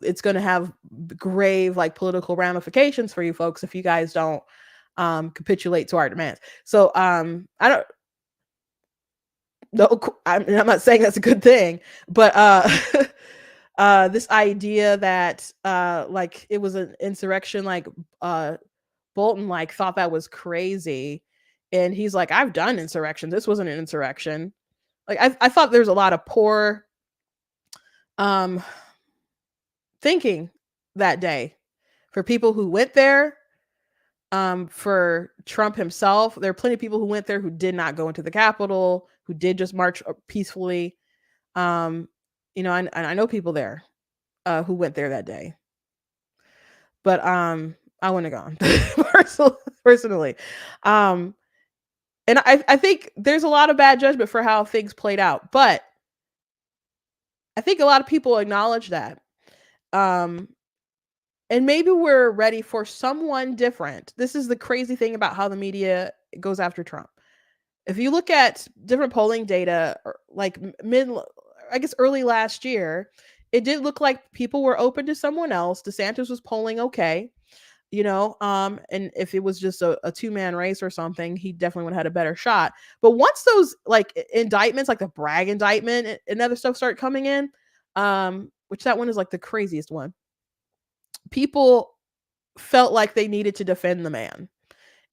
it's going to have grave like political ramifications for you folks if you guys don't capitulate to our demands. So I don't know, I'm not saying that's a good thing, but this idea that like it was an insurrection, like Bolton like thought that was crazy, and he's like, I've done insurrection, this wasn't an insurrection. Like I thought there's a lot of poor thinking that day for people who went there. For Trump himself, there are plenty of people who went there who did not go into the Capitol, who did just march peacefully. I know people there who went there that day, but I wouldn't have gone personally. And I think there's a lot of bad judgment for how things played out, but I think a lot of people acknowledge that. And maybe we're ready for someone different. This is the crazy thing about how the media goes after Trump. If you look at different polling data, like I guess early last year, it did look like people were open to someone else. DeSantis was polling okay, and if it was just a two-man race or something, he definitely would have had a better shot. But once those like indictments, like the Bragg indictment and other stuff start coming in, which that one is like the craziest one, people felt like they needed to defend the man.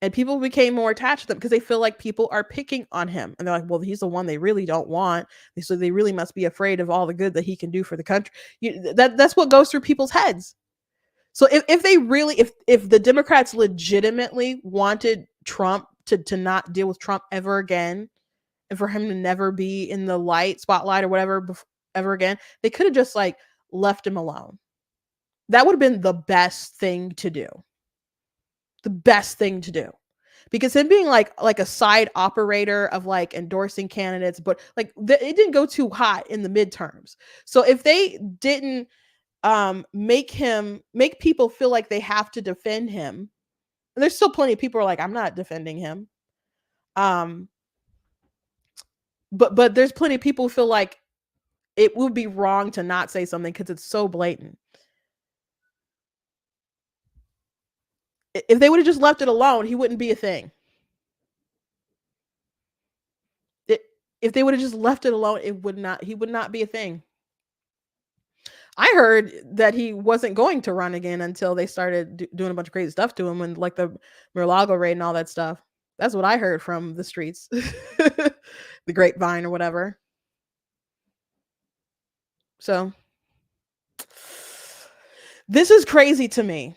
And people became more attached to them because they feel like people are picking on him. And they're like, well, he's the one they really don't want. So they really must be afraid of all the good that he can do for the country. That's what goes through people's heads. So if they really, if the Democrats legitimately wanted Trump to not deal with Trump ever again, and for him to never be in the spotlight or whatever ever again, they could have just like left him alone. That would have been the best thing to do. The best thing to do, because him being like a side operator of like endorsing candidates, but like it didn't go too hot in the midterms. So if they didn't make people feel like they have to defend him, and there's still plenty of people who are like, I'm not defending him. But there's plenty of people who feel like it would be wrong to not say something because it's so blatant. If they would have just left it alone, he wouldn't be a thing. If they would have just left it alone, he would not be a thing. I heard that he wasn't going to run again until they started doing a bunch of crazy stuff to him, and like the Mar-a-Lago raid and all that stuff. That's what I heard from the streets, the grapevine or whatever. So this is crazy to me.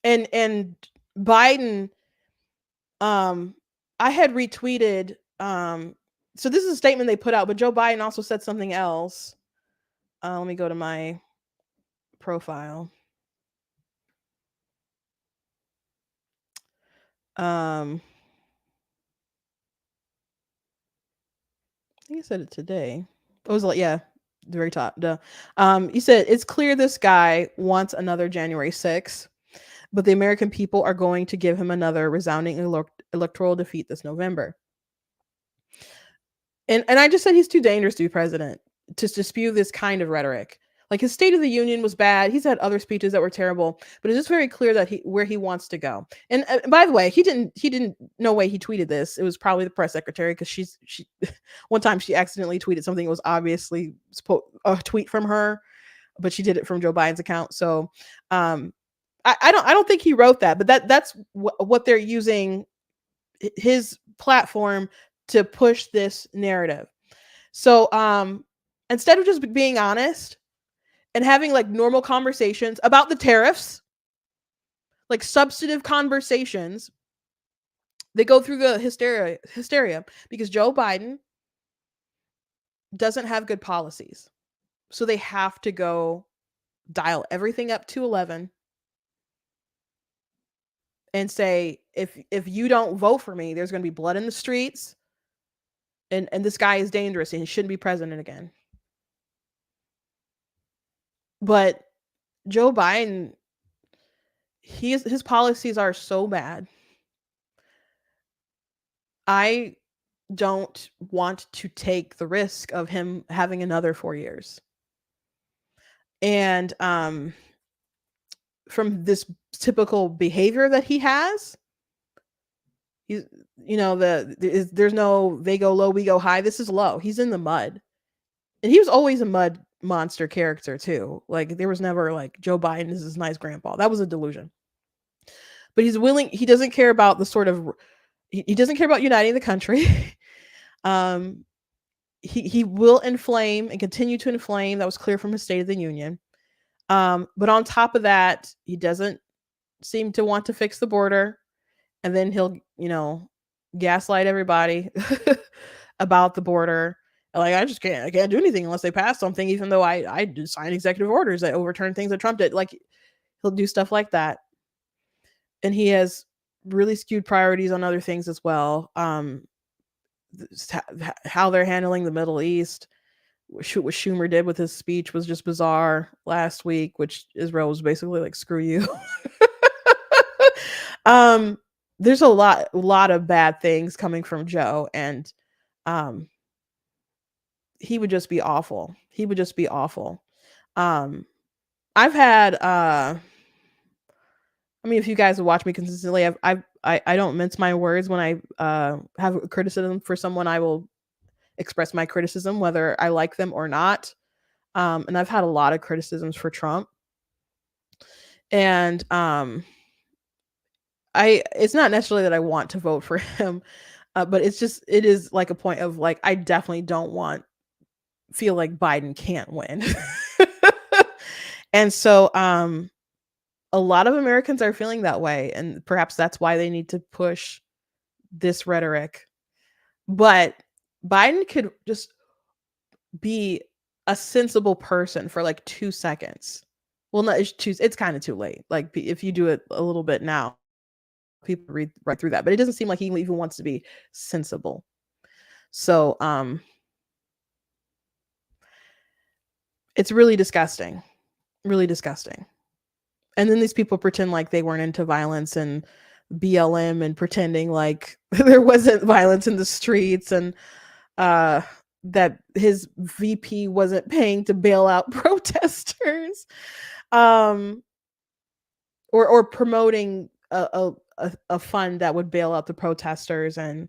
And Biden, I had retweeted, so this is a statement they put out, but Joe Biden also said something else. Let me go to my profile. I think he said it today. It was like, yeah, the very top. He said, it's clear this guy wants another January 6th, but the American people are going to give him another resounding electoral defeat this November. And I just said he's too dangerous to be president, to spew this kind of rhetoric. Like his State of the Union was bad. He's had other speeches that were terrible, but it's just very clear that where he wants to go. And by the way, he didn't no way he tweeted this. It was probably the press secretary, because she one time she accidentally tweeted something that was obviously a tweet from her, but she did it from Joe Biden's account. So I don't think he wrote that, but that's what they're using his platform to push this narrative. So instead of just being honest and having like normal conversations about the tariffs, like substantive conversations, they go through the hysteria because Joe Biden doesn't have good policies. So they have to go dial everything up to 11 and say, if you don't vote for me, there's going to be blood in the streets, and this guy is dangerous and he shouldn't be president again. But Joe Biden, his policies are so bad. I don't want to take the risk of him having another 4 years. And from this typical behavior that he has, he's, there's no they go low, we go high. This is low. He's in the mud. And he was always a mud monster character too. Like there was never like Joe Biden is this nice grandpa. That was a delusion. But he doesn't care about the sort of, he doesn't care about uniting the country. He will inflame and continue to inflame. That was clear from his State of the Union. But on top of that, he doesn't seem to want to fix the border. And then he'll, gaslight everybody about the border. Like, I can't do anything unless they pass something, even though I do sign executive orders that overturn things that Trump did. Like, he'll do stuff like that. And he has really skewed priorities on other things as well. How they're handling the Middle East, what Schumer did with his speech was just bizarre last week, which Israel was basically like, screw you. There's a lot of bad things coming from Joe, and he would just be awful. He would just be awful. I've had I mean, if you guys watch me consistently, I don't mince my words when I have a criticism for someone. I will express my criticism whether I like them or not. And I've had a lot of criticisms for Trump, and it's not necessarily that I want to vote for him, but it is like a point of like, I definitely don't feel like Biden can't win. And so a lot of Americans are feeling that way, and perhaps that's why they need to push this rhetoric. But Biden could just be a sensible person for like 2 seconds. Well, no, it's kind of too late. Like, if you do it a little bit now, people read right through that. But it doesn't seem like he even wants to be sensible. So it's really disgusting. Really disgusting. And then these people pretend like they weren't into violence and BLM, and pretending like there wasn't violence in the streets, and that his VP wasn't paying to bail out protesters, or promoting a fund that would bail out the protesters, and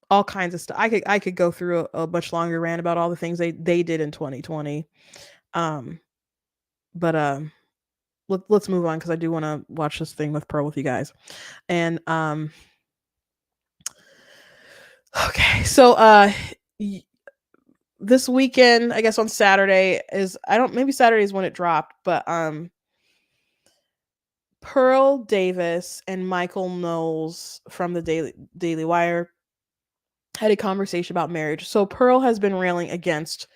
all kinds of stuff. I could go through a much longer rant about all the things they did in 2020. But let's move on, because I do want to watch this thing with Pearl with you guys. And okay, so this weekend, I guess on Saturday maybe Saturday is when it dropped, but Pearl Davis and Michael Knowles from the Daily Wire had a conversation about marriage. So Pearl has been railing against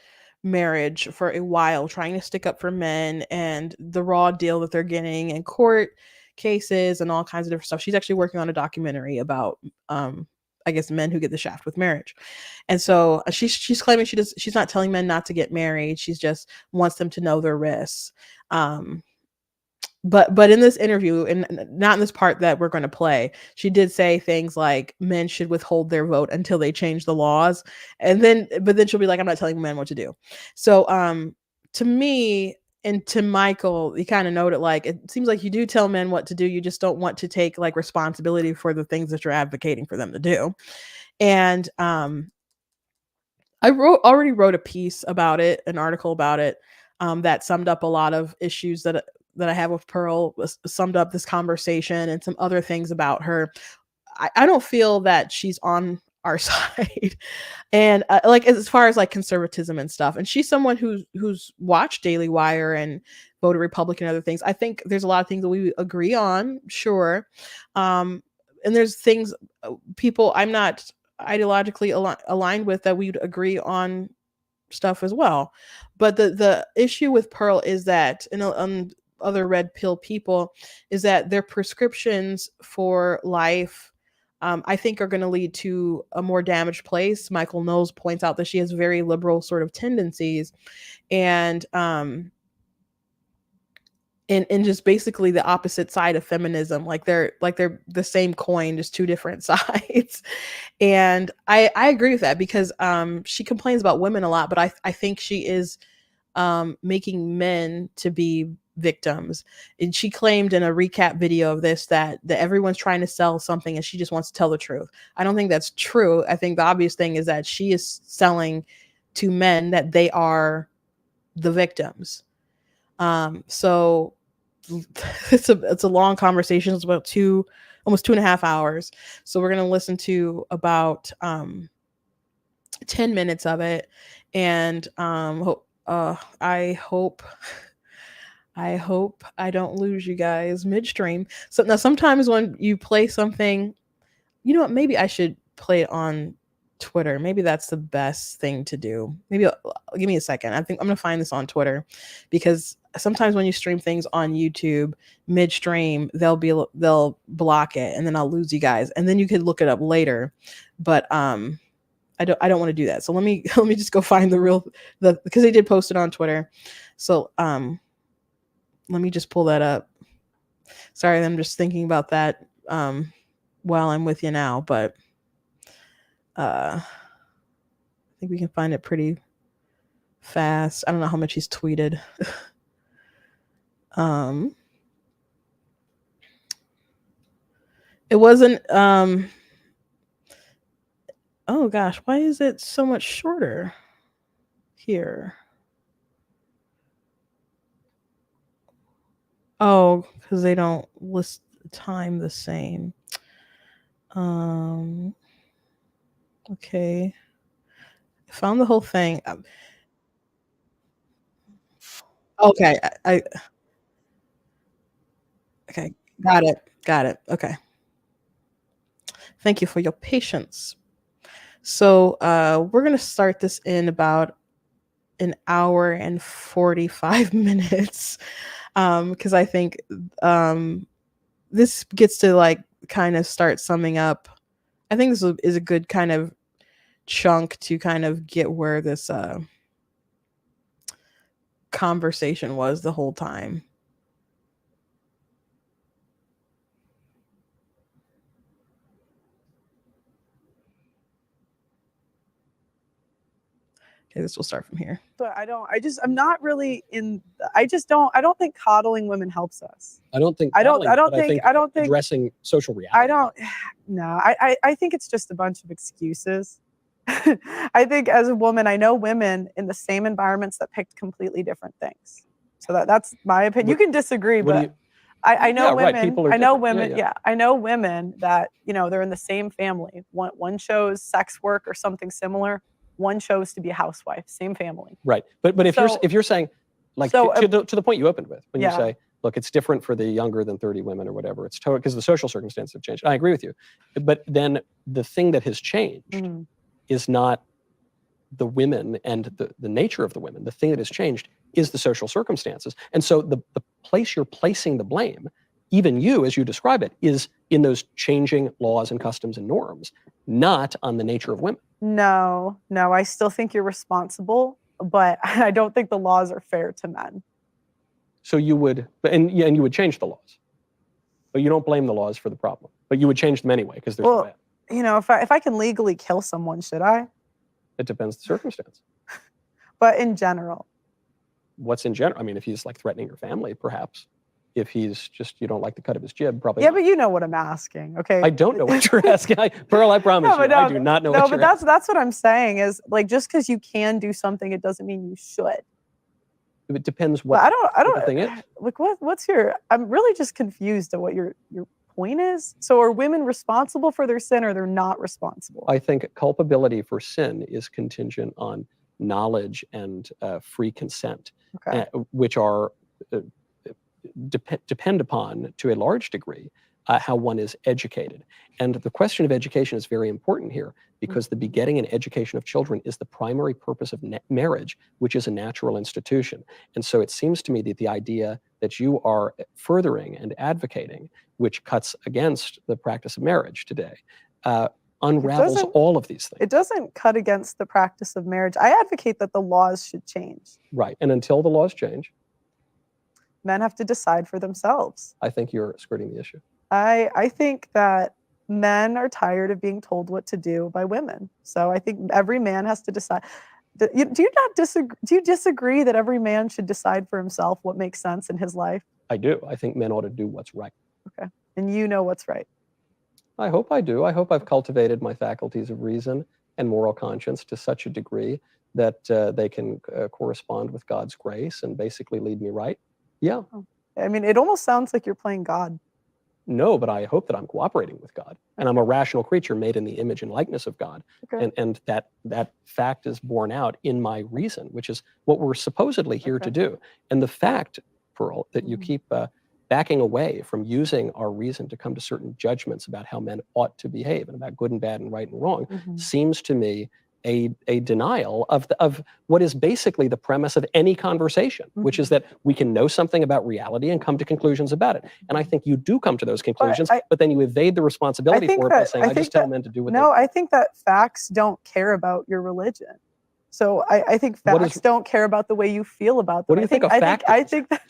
marriage for a while, trying to stick up for men and the raw deal that they're getting in court cases and all kinds of different stuff. She's actually working on a documentary about I guess men who get the shaft with marriage. And so she's claiming she's not telling men not to get married. She's just wants them to know their risks. But in this interview, and not in this part that we're going to play, she did say things like men should withhold their vote until they change the laws. But then she'll be like, I'm not telling men what to do. So to me and to Michael, you kind of noted, like, it seems like you do tell men what to do. You just don't want to take like responsibility for the things that you're advocating for them to do. And I already wrote a piece about it, an article about it, that summed up a lot of issues that I have with Pearl, summed up this conversation and some other things about her. I don't feel that she's on our side, and like, as far as like conservatism and stuff. And she's someone who's watched Daily Wire and voted Republican and other things. I think there's a lot of things that we agree on, sure, and there's things people I'm not ideologically aligned with that we'd agree on stuff as well. But the issue with Pearl is that, other red pill people, is that their prescriptions for life, I think, are going to lead to a more damaged place. Michael Knowles points out that she has very liberal sort of tendencies, and just basically the opposite side of feminism. Like they're the same coin, just two different sides. And I agree with that, because she complains about women a lot, but I think she is making men to be victims. And she claimed in a recap video of this that everyone's trying to sell something and she just wants to tell the truth. I don't think that's true. I think the obvious thing is that she is selling to men that they are the victims. So it's a long conversation. It's about almost 2.5 hours. So we're going to listen to about 10 minutes of it. And I hope I don't lose you guys midstream. So now sometimes when you play something, you know what, maybe I should play it on Twitter. Maybe that's the best thing to do. Maybe give me a second. I think I'm going to find this on Twitter, because sometimes when you stream things on YouTube midstream, they'll block it, and then I'll lose you guys, and then you could look it up later. But I don't want to do that. So let me just go find because they did post it on Twitter. So let me just pull that up. Sorry, I'm just thinking about that while I'm with you now, but I think we can find it pretty fast. I don't know how much he's tweeted. It wasn't oh gosh, why is it so much shorter here? Oh, because they don't list the time the same. Okay. I found the whole thing. Okay, I okay, got it. Okay. Thank you for your patience. So we're gonna start this in about an hour and 45 minutes. Because I think this gets to like kind of start summing up. I think this is a good kind of chunk to kind of get where this conversation was the whole time. Okay, this will start from here. But I'm not really I don't think coddling women helps us. I don't think addressing social reality. I think it's just a bunch of excuses. I think as a woman, I know women in the same environments that picked completely different things. So that's my opinion. You can disagree, but I know women. Right. People are I know different. women. Yeah, I know women that they're in the same family. One chose sex work or something similar. One chose to be a housewife. Same family. Right. But if you're saying, like, to the point you opened with, when you say, look, it's different for the younger than 30 women or whatever, it's because the social circumstances have changed. I agree with you. But then the thing that has changed is not the women and the nature of the women. The thing that has changed is the social circumstances. And so the place you're placing the blame, even you, as you describe it, is in those changing laws and customs and norms, not on the nature of women. No, I still think you're responsible, but I don't think the laws are fair to men. So you would, and you would change the laws, but you don't blame the laws for the problem. But you would change them anyway because there's no way. If I can legally kill someone, should I? It depends the circumstance. But in general. What's in general? I mean, if he's like threatening your family, perhaps. If he's just, you don't like the cut of his jib, probably. Yeah, not. but you know what I'm asking, okay? I don't know what you're asking. Pearl, I promise you, I do not know what you're asking. That's what I'm saying is, like, just because you can do something, it doesn't mean you should. It depends what the thing is. Like, what's your? I'm really just confused at what your point is. So, are women responsible for their sin, or they're not responsible? I think culpability for sin is contingent on knowledge and free consent, which are depend upon, to a large degree, how one is educated. And the question of education is very important here, because the begetting and education of children is the primary purpose of marriage, which is a natural institution. And so it seems to me that the idea that you are furthering and advocating, which cuts against the practice of marriage today, unravels all of these things. It doesn't cut against the practice of marriage. I advocate that the laws should change. Right. And until the laws change, men have to decide for themselves. I think you're skirting the issue. I think that men are tired of being told what to do by women. So I think every man has to decide. Do you disagree that every man should decide for himself what makes sense in his life? I do. I think men ought to do what's right. Okay. And you know what's right. I hope I do. I hope I've cultivated my faculties of reason and moral conscience to such a degree that they can correspond with God's grace and basically lead me right. Yeah. I mean, it almost sounds like you're playing God. No, but I hope that I'm cooperating with God. And I'm a rational creature made in the image and likeness of God. Okay. And that fact is borne out in my reason, which is what we're supposedly here to do. And the fact, Pearl, that you keep backing away from using our reason to come to certain judgments about how men ought to behave and about good and bad and right and wrong seems to me a denial of what is basically the premise of any conversation, which is that we can know something about reality and come to conclusions about it. And I think you do come to those conclusions, but then you evade the responsibility for it by saying, I just tell men to do what they No, I think that facts don't care about your religion. So I think facts don't care about the way you feel about them. What do you think a fact is? I think that.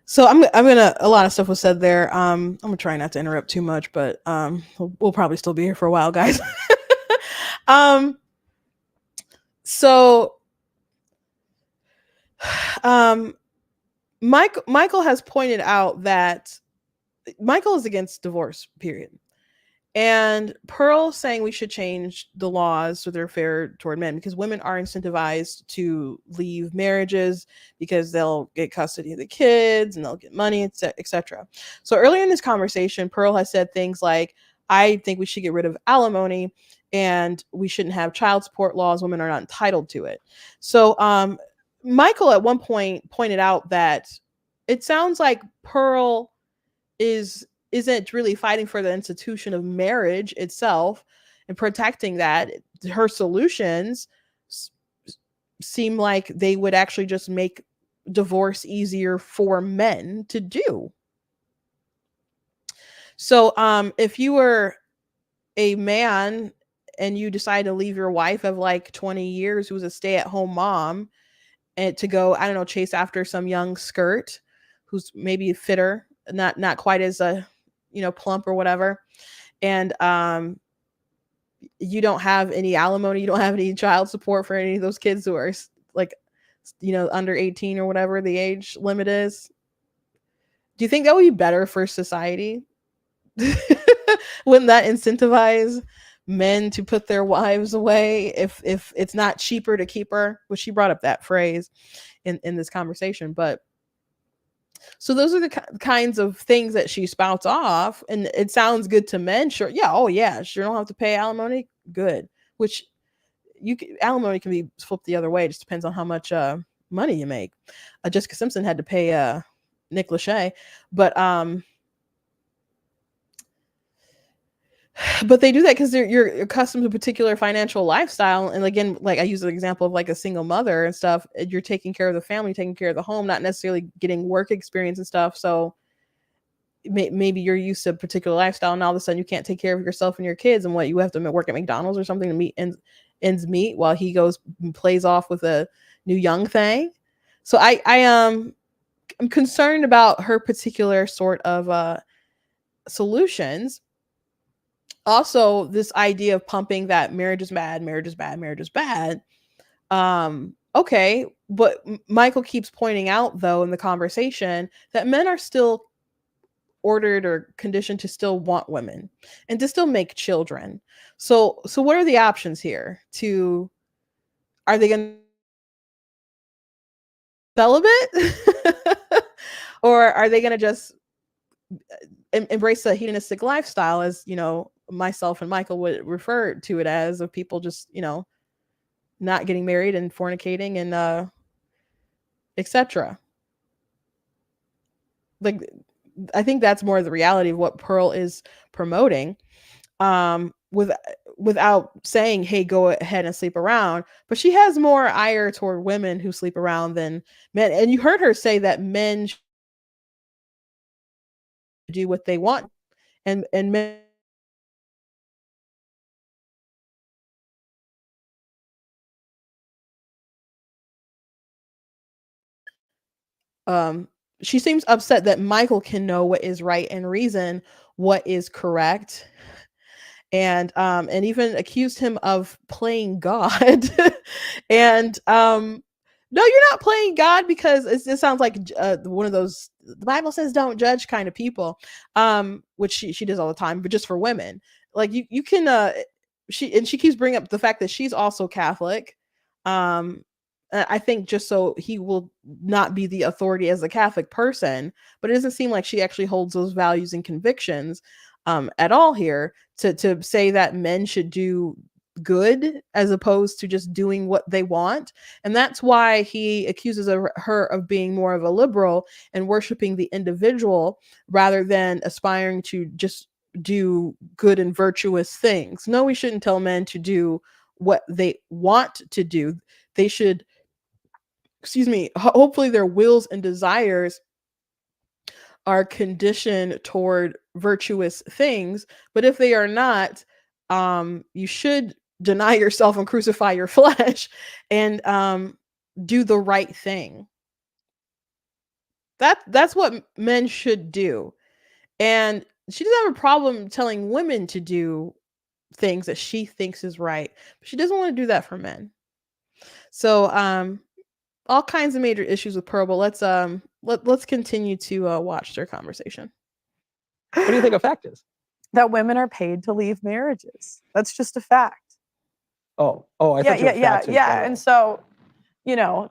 So I'm gonna, a lot of stuff was said there. I'm gonna try not to interrupt too much, but we'll probably still be here for a while, guys. So Michael has pointed out that Michael is against divorce, period. And Pearl saying we should change the laws so they're fair toward men, because women are incentivized to leave marriages because they'll get custody of the kids and they'll get money, etc. So earlier in this conversation, Pearl has said things like, I think we should get rid of alimony and we shouldn't have child support laws. Women are not entitled to it. So Michael at one point pointed out that it sounds like Pearl isn't really fighting for the institution of marriage itself and protecting that. Her solutions seem like they would actually just make divorce easier for men to do. So if you were a man and you decide to leave your wife of like 20 years who was a stay-at-home mom and to go, I don't know, chase after some young skirt who's maybe fitter, not quite as plump or whatever, and you don't have any alimony, you don't have any child support for any of those kids who are like, under 18 or whatever the age limit is, do you think that would be better for society? Wouldn't that incentivize men to put their wives away if it's not cheaper to keep her? Well, she brought up that phrase in this conversation, but so those are the kinds of things that she spouts off, and it sounds good to men. Sure, yeah, oh yeah, sure, don't have to pay alimony. Good, which alimony can be flipped the other way. It just depends on how much money you make. Jessica Simpson had to pay Nick Lachey, but they do that because you're accustomed to a particular financial lifestyle. And again, like I use an example of like a single mother and stuff, you're taking care of the family, taking care of the home, not necessarily getting work experience and stuff. So maybe you're used to a particular lifestyle and all of a sudden you can't take care of yourself and your kids, and what, you have to work at McDonald's or something to meet ends meet while he goes and plays off with a new young thing. So I'm concerned about her particular sort of solutions. Also, this idea of pumping that marriage is bad, marriage is bad, marriage is bad. Okay, but Michael keeps pointing out, though, in the conversation that men are still ordered or conditioned to still want women and to still make children. So what are the options here? Are they going to celibate? Or are they going to just embrace a hedonistic lifestyle, as myself and Michael would refer to it as, of people just not getting married and fornicating and etc. Like, I think that's more the reality of what Pearl is promoting, without saying, hey, go ahead and sleep around. But she has more ire toward women who sleep around than men. And you heard her say that men do what they want, and men she seems upset that Michael can know what is right and reason what is correct, and even accused him of playing God. And no, you're not playing God, because it sounds like one of those, the Bible says don't judge kind of people, which she does all the time, but just for women. Like you can she keeps bringing up the fact that she's also Catholic. I think just so he will not be the authority as a Catholic person, but it doesn't seem like she actually holds those values and convictions at all here, to say that men should do good as opposed to just doing what they want. And that's why he accuses her of being more of a liberal and worshiping the individual rather than aspiring to just do good and virtuous things. No, we shouldn't tell men to do what they want to do. They should, hopefully their wills and desires are conditioned toward virtuous things. But if they are not, you should deny yourself and crucify your flesh and do the right thing. That's what men should do. And she doesn't have a problem telling women to do things that she thinks is right, but she doesn't want to do that for men. So all kinds of major issues with Pearl, but let's continue to watch their conversation. What do you think a fact is? That women are paid to leave marriages. That's just a fact. I thought you were facts in general. And so,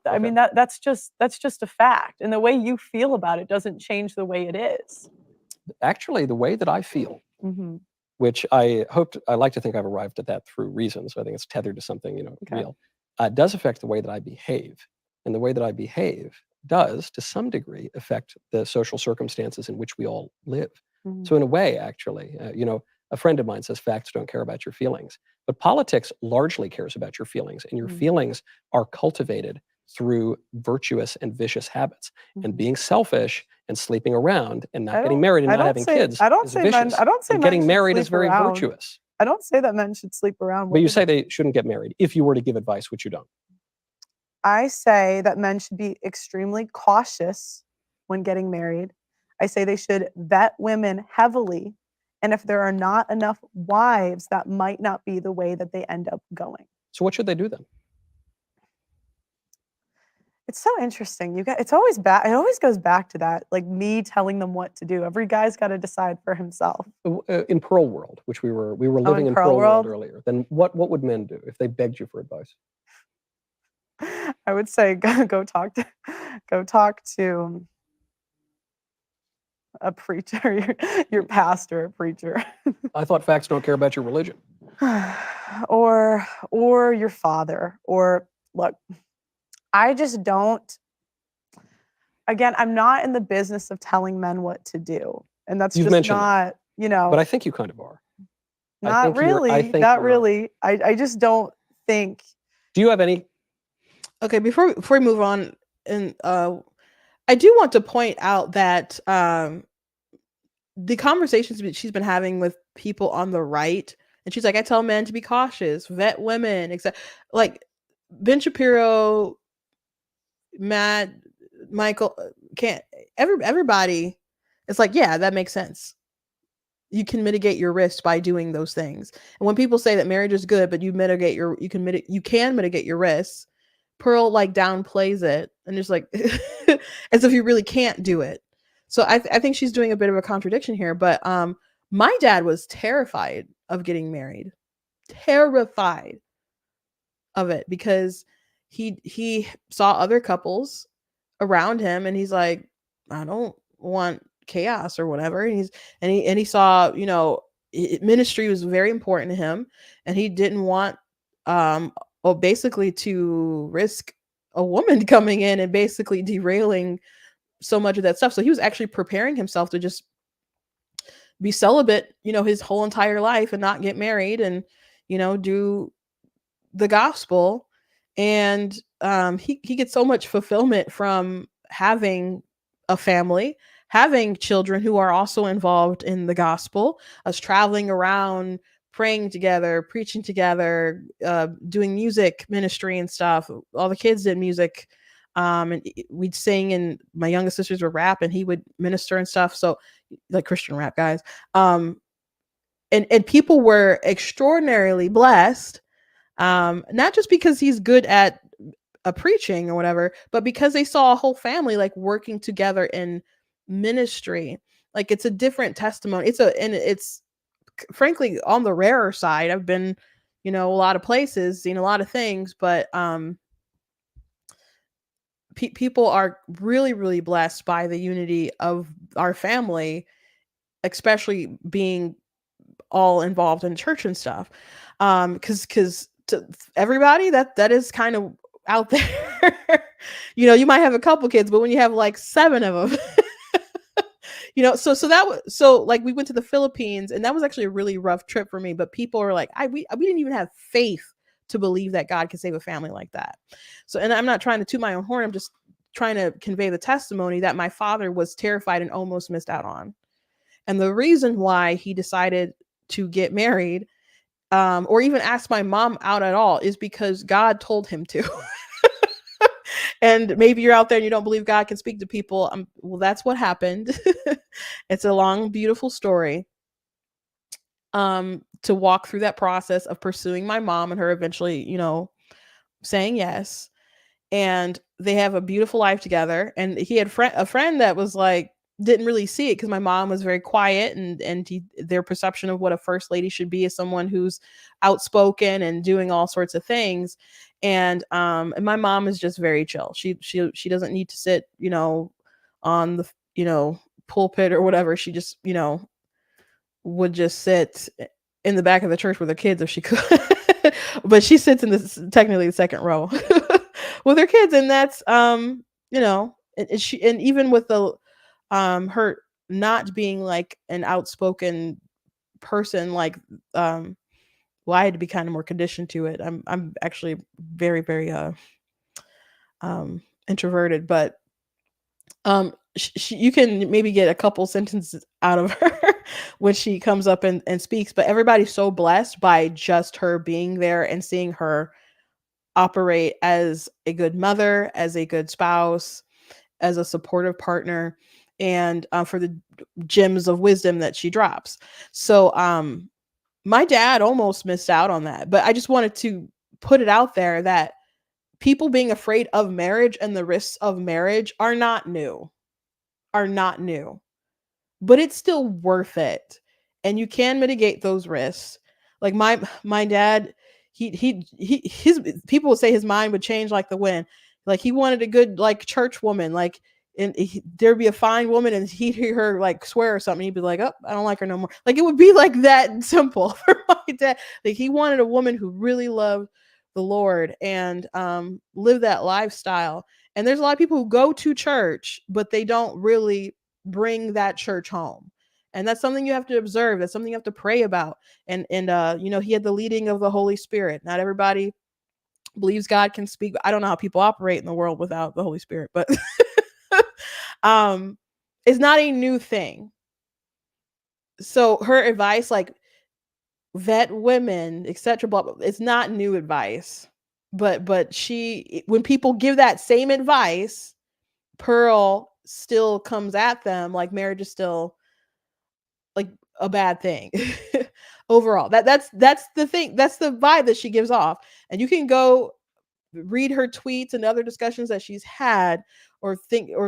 I mean that's just a fact. And the way you feel about it doesn't change the way it is. Actually, the way that I feel, which I like to think I've arrived at that through reason. So I think it's tethered to something, real. Does affect the way that I behave. And the way that I behave does, to some degree, affect the social circumstances in which we all live. So in a way, actually, a friend of mine says facts don't care about your feelings. But politics largely cares about your feelings. And your feelings are cultivated through virtuous and vicious habits. And being selfish and sleeping around and not getting married and not having kids is vicious. I don't say and getting married is very virtuous. I don't say that men should sleep around. But you say they shouldn't get married if you were to give advice, which you don't. I say that men should be extremely cautious when getting married. I say they should vet women heavily. And if there are not enough wives, that might not be the way that they end up going. So what should they do then? It's so interesting. It's always back. It always goes back to that, like me telling them what to do. Every guy's got to decide for himself. In Pearl World, which we were living in Pearl World earlier, then what would men do if they begged you for advice? I would say go talk to a preacher, your pastor, a preacher. I thought facts don't care about your religion. or your father. Or look, I just don't. Again, I'm not in the business of telling men what to do, and that's just not, But I think you kind of are. Not really. Not really. I just don't think. Do you have any? Okay, before we move on, and I do want to point out that the conversations that she's been having with people on the right, and she's like, I tell men to be cautious, vet women, etc. Like Ben Shapiro, Matt, Michael, everybody. It's like, yeah, that makes sense. You can mitigate your risk by doing those things. And when people say that marriage is good, but you can mitigate your risks, Pearl like downplays it and just like as if you really can't do it. So I think she's doing a bit of a contradiction here. But my dad was terrified of getting married, terrified of it, because he saw other couples around him and he's like, I don't want chaos or whatever. And he saw, ministry was very important to him, and he didn't want basically to risk a woman coming in and basically derailing so much of that stuff. So he was actually preparing himself to just be celibate, his whole entire life and not get married and, do the gospel. And he gets so much fulfillment from having a family, having children who are also involved in the gospel, us traveling around, praying together, preaching together, doing music ministry and stuff. All the kids did music, and we'd sing, and my youngest sisters would rap and he would minister and stuff. So like Christian rap guys. And people were extraordinarily blessed, not just because he's good at preaching or whatever, but because they saw a whole family like working together in ministry. Like it's a different testimony. It's frankly on the rarer side. I've been, a lot of places, seen a lot of things, but people are really, really blessed by the unity of our family, especially being all involved in church and stuff. Because to everybody that is kind of out there. You might have a couple kids, but when you have like 7 of them, so like we went to the Philippines, and that was actually a really rough trip for me. But people are like, we didn't even have faith to believe that God can save a family like that. So, and I'm not trying to toot my own horn. I'm just trying to convey the testimony that my father was terrified and almost missed out on. And the reason why he decided to get married, or even ask my mom out at all, is because God told him to. And maybe you're out there and you don't believe God can speak to people. Well, that's what happened. It's a long, beautiful story. To walk through that process of pursuing my mom and her eventually, saying yes. And they have a beautiful life together. And he had a friend that was like, didn't really see it because my mom was very quiet, and their perception of what a first lady should be is someone who's outspoken and doing all sorts of things. And my mom is just very chill. She doesn't need to sit, on the, pulpit or whatever. She just, would just sit in the back of the church with her kids if she could. But she sits in technically the second row with her kids. And that's, and even with the, her not being like an outspoken person, like, well, I had to be kind of more conditioned to it. I'm actually very, very, introverted, but, you can maybe get a couple sentences out of her when she comes up and speaks, but everybody's so blessed by just her being there and seeing her operate as a good mother, as a good spouse, as a supportive partner, and for the gems of wisdom that she drops. So my dad almost missed out on that, but I just wanted to put it out there that people being afraid of marriage and the risks of marriage are not new, but it's still worth it. And you can mitigate those risks. Like my dad, his people would say his mind would change like the wind. Like he wanted a good like church woman, like, and there'd be a fine woman and he'd hear her like swear or something. He'd be like, oh, I don't like her no more. Like it would be like that simple for my dad. Like he wanted a woman who really loved the Lord and live that lifestyle. And there's a lot of people who go to church, but they don't really bring that church home. And that's something you have to observe. That's something you have to pray about. And he had the leading of the Holy Spirit. Not everybody believes God can speak. I don't know how people operate in the world without the Holy Spirit, but it's not a new thing. So her advice, like vet women, etc., blah, blah, it's not new advice. But when people give that same advice, Pearl still comes at them like marriage is still like a bad thing. Overall, that's the thing, that's the vibe that she gives off. And you can go read her tweets and other discussions that she's had, or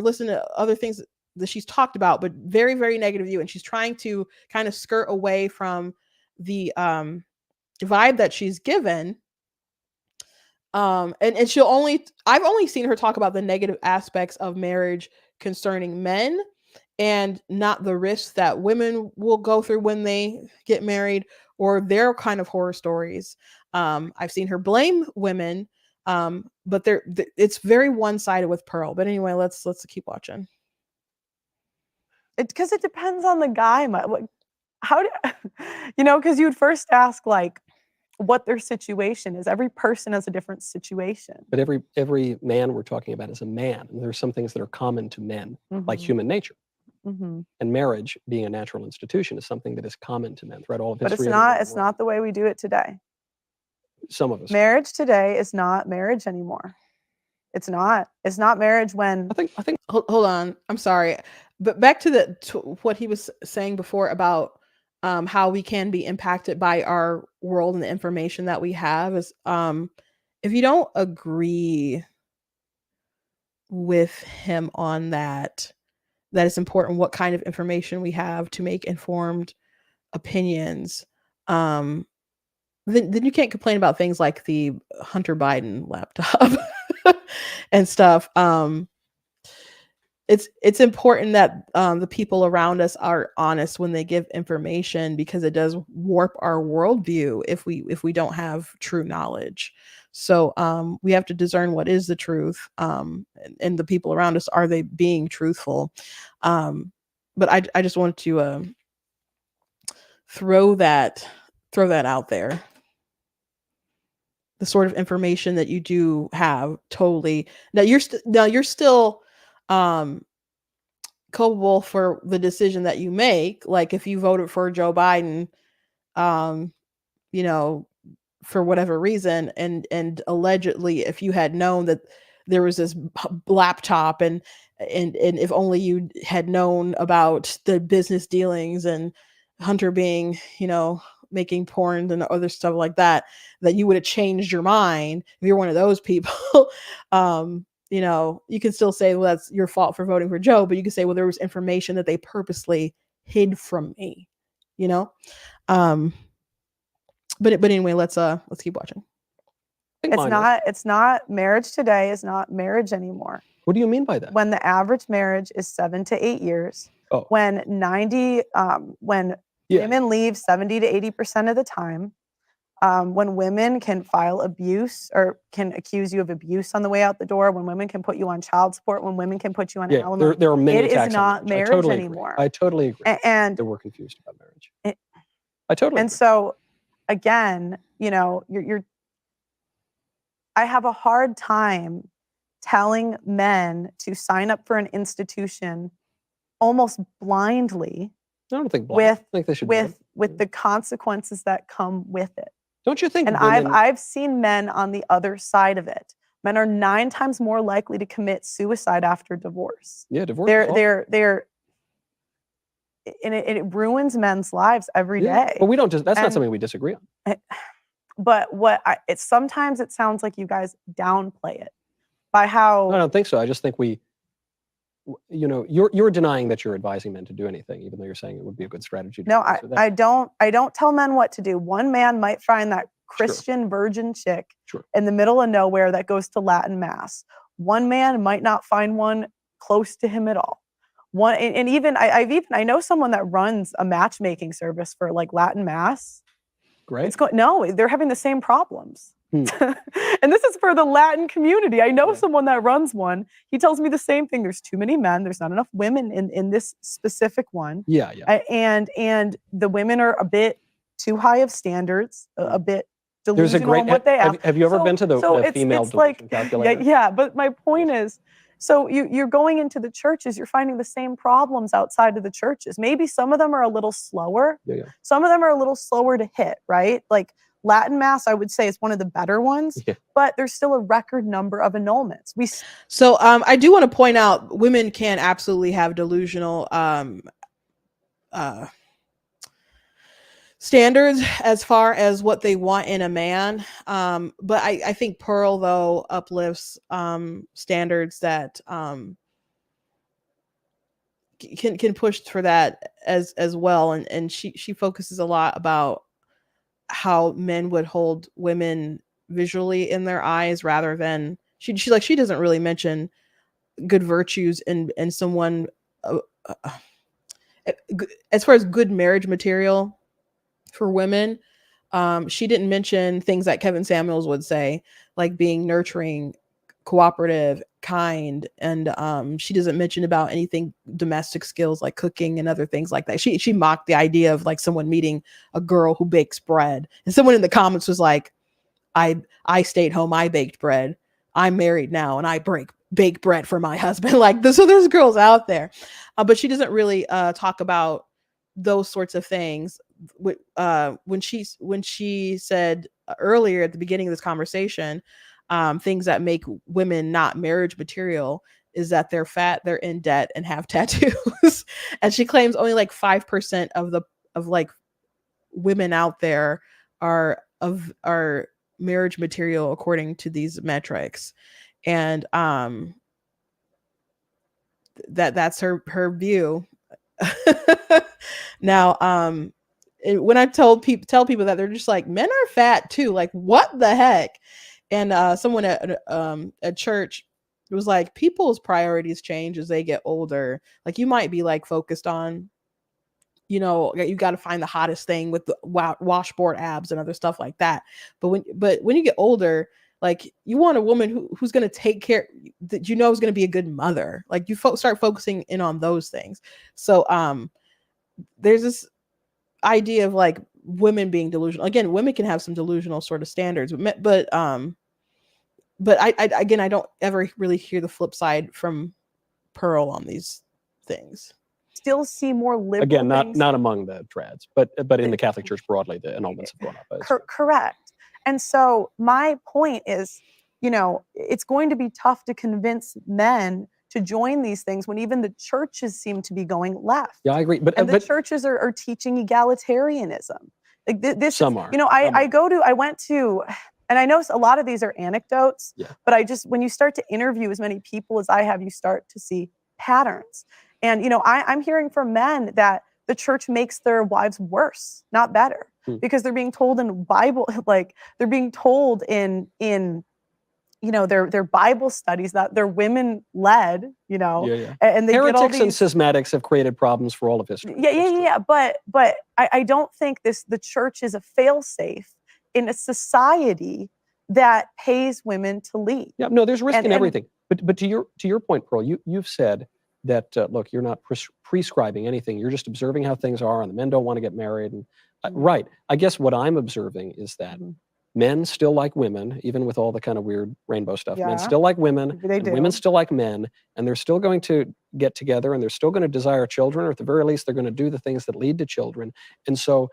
listen to other things that she's talked about, but very, very negative view. And she's trying to kind of skirt away from the vibe that she's given. And I've only seen her talk about the negative aspects of marriage concerning men, and not the risks that women will go through when they get married, or their kind of horror stories. I've seen her blame women, but it's very one-sided with Pearl. But anyway, let's keep watching. Because it depends on the guy. How do because you would first ask like what their situation is. Every person has a different situation. But every man we're talking about is a man, and there's some things that are common to men, like human nature. And marriage, being a natural institution, is something that is common to men throughout all of history. But it's not the way we do it today. Some of us. Marriage today is not marriage anymore. It's not marriage when I think hold on. I'm sorry. But back to what he was saying before about how we can be impacted by our world and the information that we have is, if you don't agree with him on that it's important what kind of information we have to make informed opinions, then you can't complain about things like the Hunter Biden laptop and stuff. It's important that the people around us are honest when they give information, because it does warp our worldview if we don't have true knowledge. So we have to discern what is the truth, and the people around us, are they being truthful? But I just wanted to throw that out there. the sort of information that you do have. Totally. Now you're still culpable for the decision that you make. Like if you voted for Joe Biden, you know, for whatever reason, and allegedly if you had known that there was this laptop, and if only you had known about the business dealings and Hunter being, making porn and other stuff like that, that you would have changed your mind if you're one of those people. You can still say, well, that's your fault for voting for Joe, but you can say, well, there was information that they purposely hid from me, but anyway, let's keep watching. It's not marriage today is not marriage anymore. What do you mean by that? When the average marriage is 7 to 8 years, when women leave 70 to 80% of the time, when women can file abuse or can accuse you of abuse on the way out the door, when women can put you on child support, when women can put you on alimony, there are many it attacks is on not marriage anymore. I totally agree. And we're confused about marriage. I totally agree. So again, I have a hard time telling men to sign up for an institution almost blindly. I don't think blind. I think they should with the consequences that come with it. Don't you think? And I've seen men on the other side of it. Men are 9 times more likely to commit suicide after divorce. Yeah, divorce. They're and it ruins men's lives every day. Well, we don't just. That's not something we disagree on. But sometimes it sounds like you guys downplay it by how. I don't think so. I just think you're denying that you're advising men to do anything, even though you're saying it would be a good strategy. No, I don't tell men what to do. One man might find that Christian virgin chick in the middle of nowhere that goes to Latin mass. One man might not find one close to him at all. I know someone that runs a matchmaking service for like Latin mass. Great. They're having the same problems. And this is for the Latin community. I know someone that runs one. He tells me the same thing. There's too many men. There's not enough women in this specific one. Yeah. And the women are a bit too high of standards, a bit delusional on what they ask. Have you ever been to the female delusion calculator? Yeah, but my point is, so you're going into the churches, you're finding the same problems outside of the churches. Maybe some of them are a little slower. Yeah. Some of them are a little slower to hit, right? Like Latin mass, I would say, is one of the better ones, but there's still a record number of annulments. So I do want to point out, women can absolutely have delusional standards as far as what they want in a man. But I think Pearl, though, uplifts standards that can push for that as well. And she focuses a lot about how men would hold women visually in their eyes rather than she doesn't really mention good virtues in someone as far as good marriage material for women. She didn't mention things that Kevin Samuels would say, like being nurturing, cooperative, kind, and she doesn't mention about anything domestic skills like cooking and other things like that. She mocked the idea of like someone meeting a girl who bakes bread, and someone in the comments was like, I stayed home, I baked bread, I'm married now, and I bake bread for my husband. Like so there's girls out there, but she doesn't really talk about those sorts of things. When she said earlier at the beginning of this conversation, things that make women not marriage material is that they're fat, they're in debt, and have tattoos. And she claims only like 5% of like women out there are marriage material according to these metrics. And that's her view. Now when I tell people that, they're just like, men are fat too, like what the heck. And someone at church was like, people's priorities change as they get older. Like you might be like focused on, you got to find the hottest thing with the washboard abs and other stuff like that. But when you get older, like you want a woman who's going to take care, that is going to be a good mother. Like you start focusing in on those things. So there's this idea of like women being delusional. Again, women can have some delusional sort of standards, but I again, I don't ever really hear the flip side from Pearl on these things. Still see more liberal Again, things. not among the trads, but in the Catholic Church broadly, the annulments have gone up. Correct. And so my point is, it's going to be tough to convince men to join these things when even the churches seem to be going left. Yeah, I agree. But the churches are teaching egalitarianism. Like this, some are. I went to, and I know a lot of these are anecdotes, but when you start to interview as many people as I have, you start to see patterns. And, I'm hearing from men that the church makes their wives worse, not better, because they're being told in Bible, like they're being told in their Bible studies that they're women led, and they heretics get all these, and schismatics have created problems for all of history. Yeah. But I don't think the church is a failsafe in a society that pays women to lead. Yeah, no, there's risk in everything. But to your point, Pearl, you've said that look, you're not prescribing anything. You're just observing how things are, and the men don't want to get married. And right, I guess what I'm observing is that men still like women, even with all the kind of weird rainbow stuff. Men still like women, and women still like men, and they're still going to get together, and they're still going to desire children, or at the very least, they're going to do the things that lead to children. And so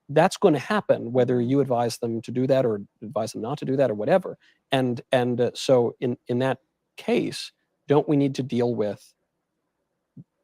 that's going to happen, whether you advise them to do that or advise them not to do that or whatever. And so in that case, don't we need to deal with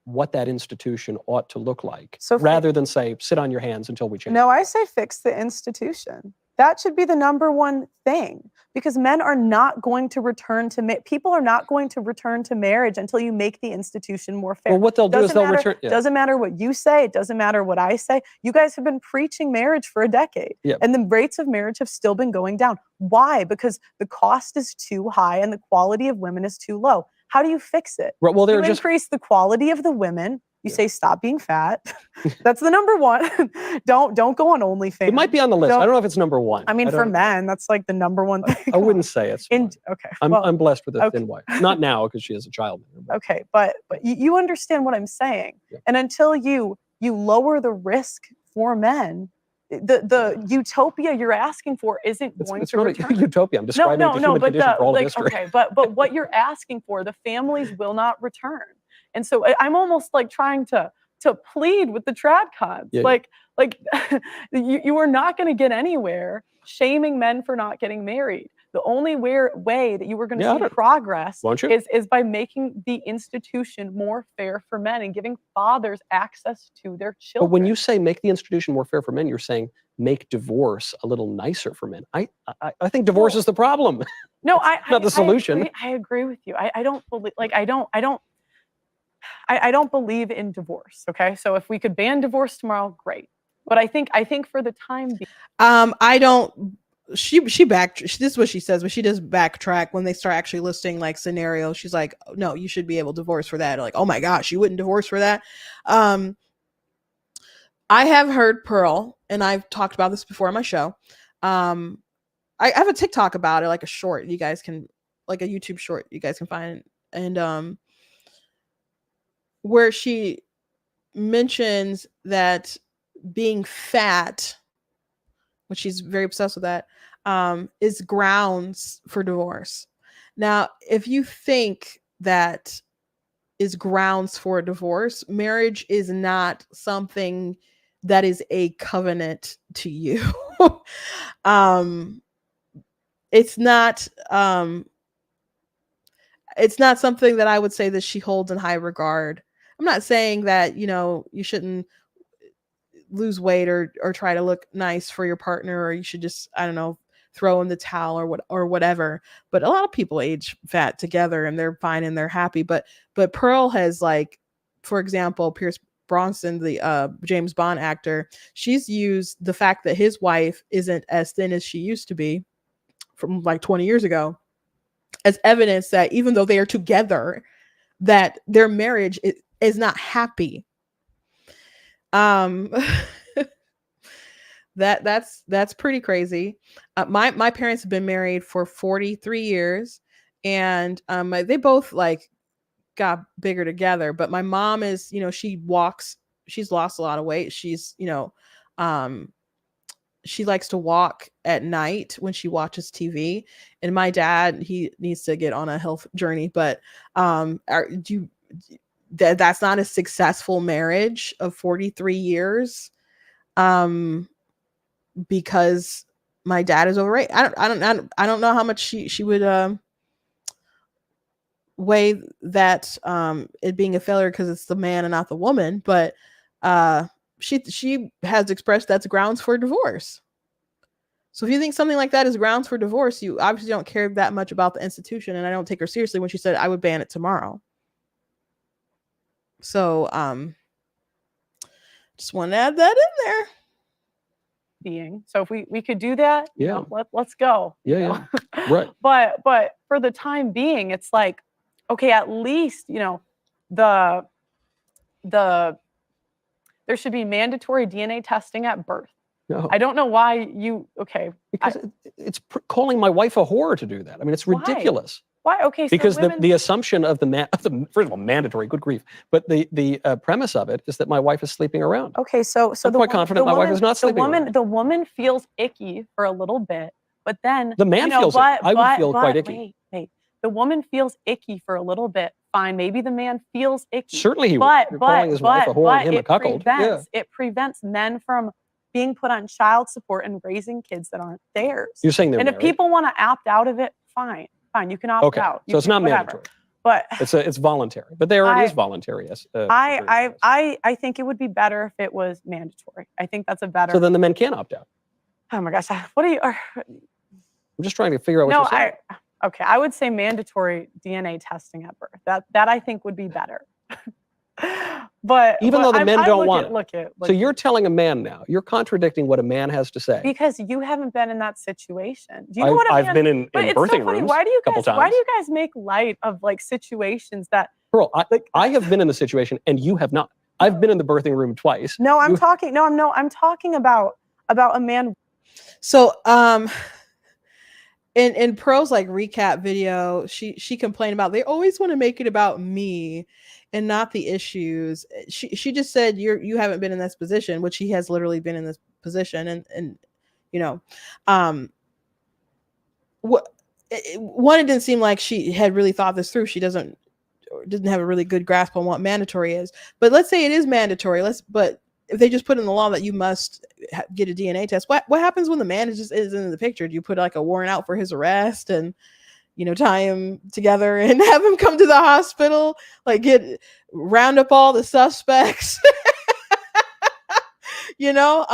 what that institution ought to look like, rather than say, sit on your hands until we change? No, I say fix the institution. That should be the number one thing, because men are not going to return to people are not going to return to marriage until you make the institution more fair. Well, what they'll do is they'll return. Yeah. Doesn't matter what you say. It doesn't matter what I say. You guys have been preaching marriage for a decade, and the rates of marriage have still been going down. Why? Because the cost is too high and the quality of women is too low. How do you fix it? Right, well, you increase the quality of the women. You say stop being fat. That's the number one. Don't go on OnlyFans. It might be on the list. I don't know if it's number one. I mean, for men, that's like the number one thing. I wouldn't say it's. Okay. I'm blessed with a thin wife. Not now, because she has a child. Okay, but you understand what I'm saying. Yeah. And until you lower the risk for men, the utopia you're asking for isn't going to return. It's not a utopia. I'm describing the human condition for all of history. Okay, but what you're asking for, the families will not return. And so I'm almost like trying to plead with the tradcons. Yeah. Like you are not going to get anywhere shaming men for not getting married. The only way that you were going to see progress is by making the institution more fair for men and giving fathers access to their children. But when you say make the institution more fair for men, you're saying make divorce a little nicer for men. I think divorce is the problem. No, not the solution. I agree with you. I don't believe I don't believe in divorce. Okay, so if we could ban divorce tomorrow, great. But I think for the time being, I don't. She this is what she says, but she does backtrack when they start actually listing like scenarios. She's like, no, you should be able to divorce for that. Like, oh my gosh, you wouldn't divorce for that. I have heard Pearl, and I've talked about this before on my show. I have a TikTok about it, like a short. You guys can, like a YouTube short, you guys can find, and where she mentions that being fat, which she's very obsessed with that, is grounds for divorce. Now, if you think that is grounds for divorce, marriage is not something that is a covenant to you. It's not something that I would say that she holds in high regard. I'm not saying that, you shouldn't lose weight or try to look nice for your partner, or you should just, I don't know, throw in the towel or whatever. But a lot of people age fat together and they're fine and they're happy. But Pearl has, like, for example, Pierce Bronson, the James Bond actor, she's used the fact that his wife isn't as thin as she used to be from like 20 years ago as evidence that even though they are together, that their marriage is not happy. That's pretty crazy. My parents have been married for 43 years, and they both like got bigger together. But my mom is, she's lost a lot of weight. She's, she likes to walk at night when she watches TV. And my dad, he needs to get on a health journey, but that's not a successful marriage of 43 years. Because my dad is overweight. I don't know how much she would weigh that it being a failure because it's the man and not the woman, but she has expressed that's grounds for divorce. So if you think something like that is grounds for divorce, you obviously don't care that much about the institution, and I don't take her seriously when she said I would ban it tomorrow. So just want to add that in there. Being. So if we could do that, you know, let's go. Yeah. Right. But for the time being, it's like, okay, at least, you know, there should be mandatory DNA testing at birth. No. I don't know why because it's calling my wife a whore to do that. I mean, it's ridiculous. Why? Okay, so because women... the assumption of the first of all, mandatory, good grief, but the premise of it is that my wife is sleeping around. Okay, so I'm quite confident my wife is not sleeping around. The woman feels icky for a little bit, but then the man feels icky. I would feel quite icky. Wait. The woman feels icky for a little bit. Fine, maybe the man feels icky. Certainly he would. You're calling his wife a whore and him a cuckold. It prevents men from being put on child support and raising kids that aren't theirs. You're saying they're and married. If people want to opt out of it, fine, you can opt out. So it's not mandatory, but it's voluntary. But there it is voluntary. Yes. I think it would be better if it was mandatory. I think that's a better. So then the men can opt out. Oh my gosh, what are you? I'm just trying to figure out what you're saying. Okay, I would say mandatory DNA testing at birth. That I think would be better. But even though the men don't want it. Look at. So you're telling a man now, you're contradicting what a man has to say. Because you haven't been in that situation. Do you know what I've been in birthing rooms why do you a couple times. Why do you guys make light of like situations that Pearl, I have been in the situation and you have not. I've been in the birthing room twice. No, I'm talking about a man. So in Pearl's like recap video, she complained about they always want to make it about me and not the issues. She just said you haven't been in this position, which he has literally been in this position, and you know, it didn't seem like she had really thought this through. She didn't have a really good grasp on what mandatory is. But let's say it is mandatory. But if they just put in the law that you must get a DNA test, what happens when the man isn't in the picture? Do you put like a warrant out for his arrest and, you know, tie him together and have him come to the hospital, like round up all the suspects, you know?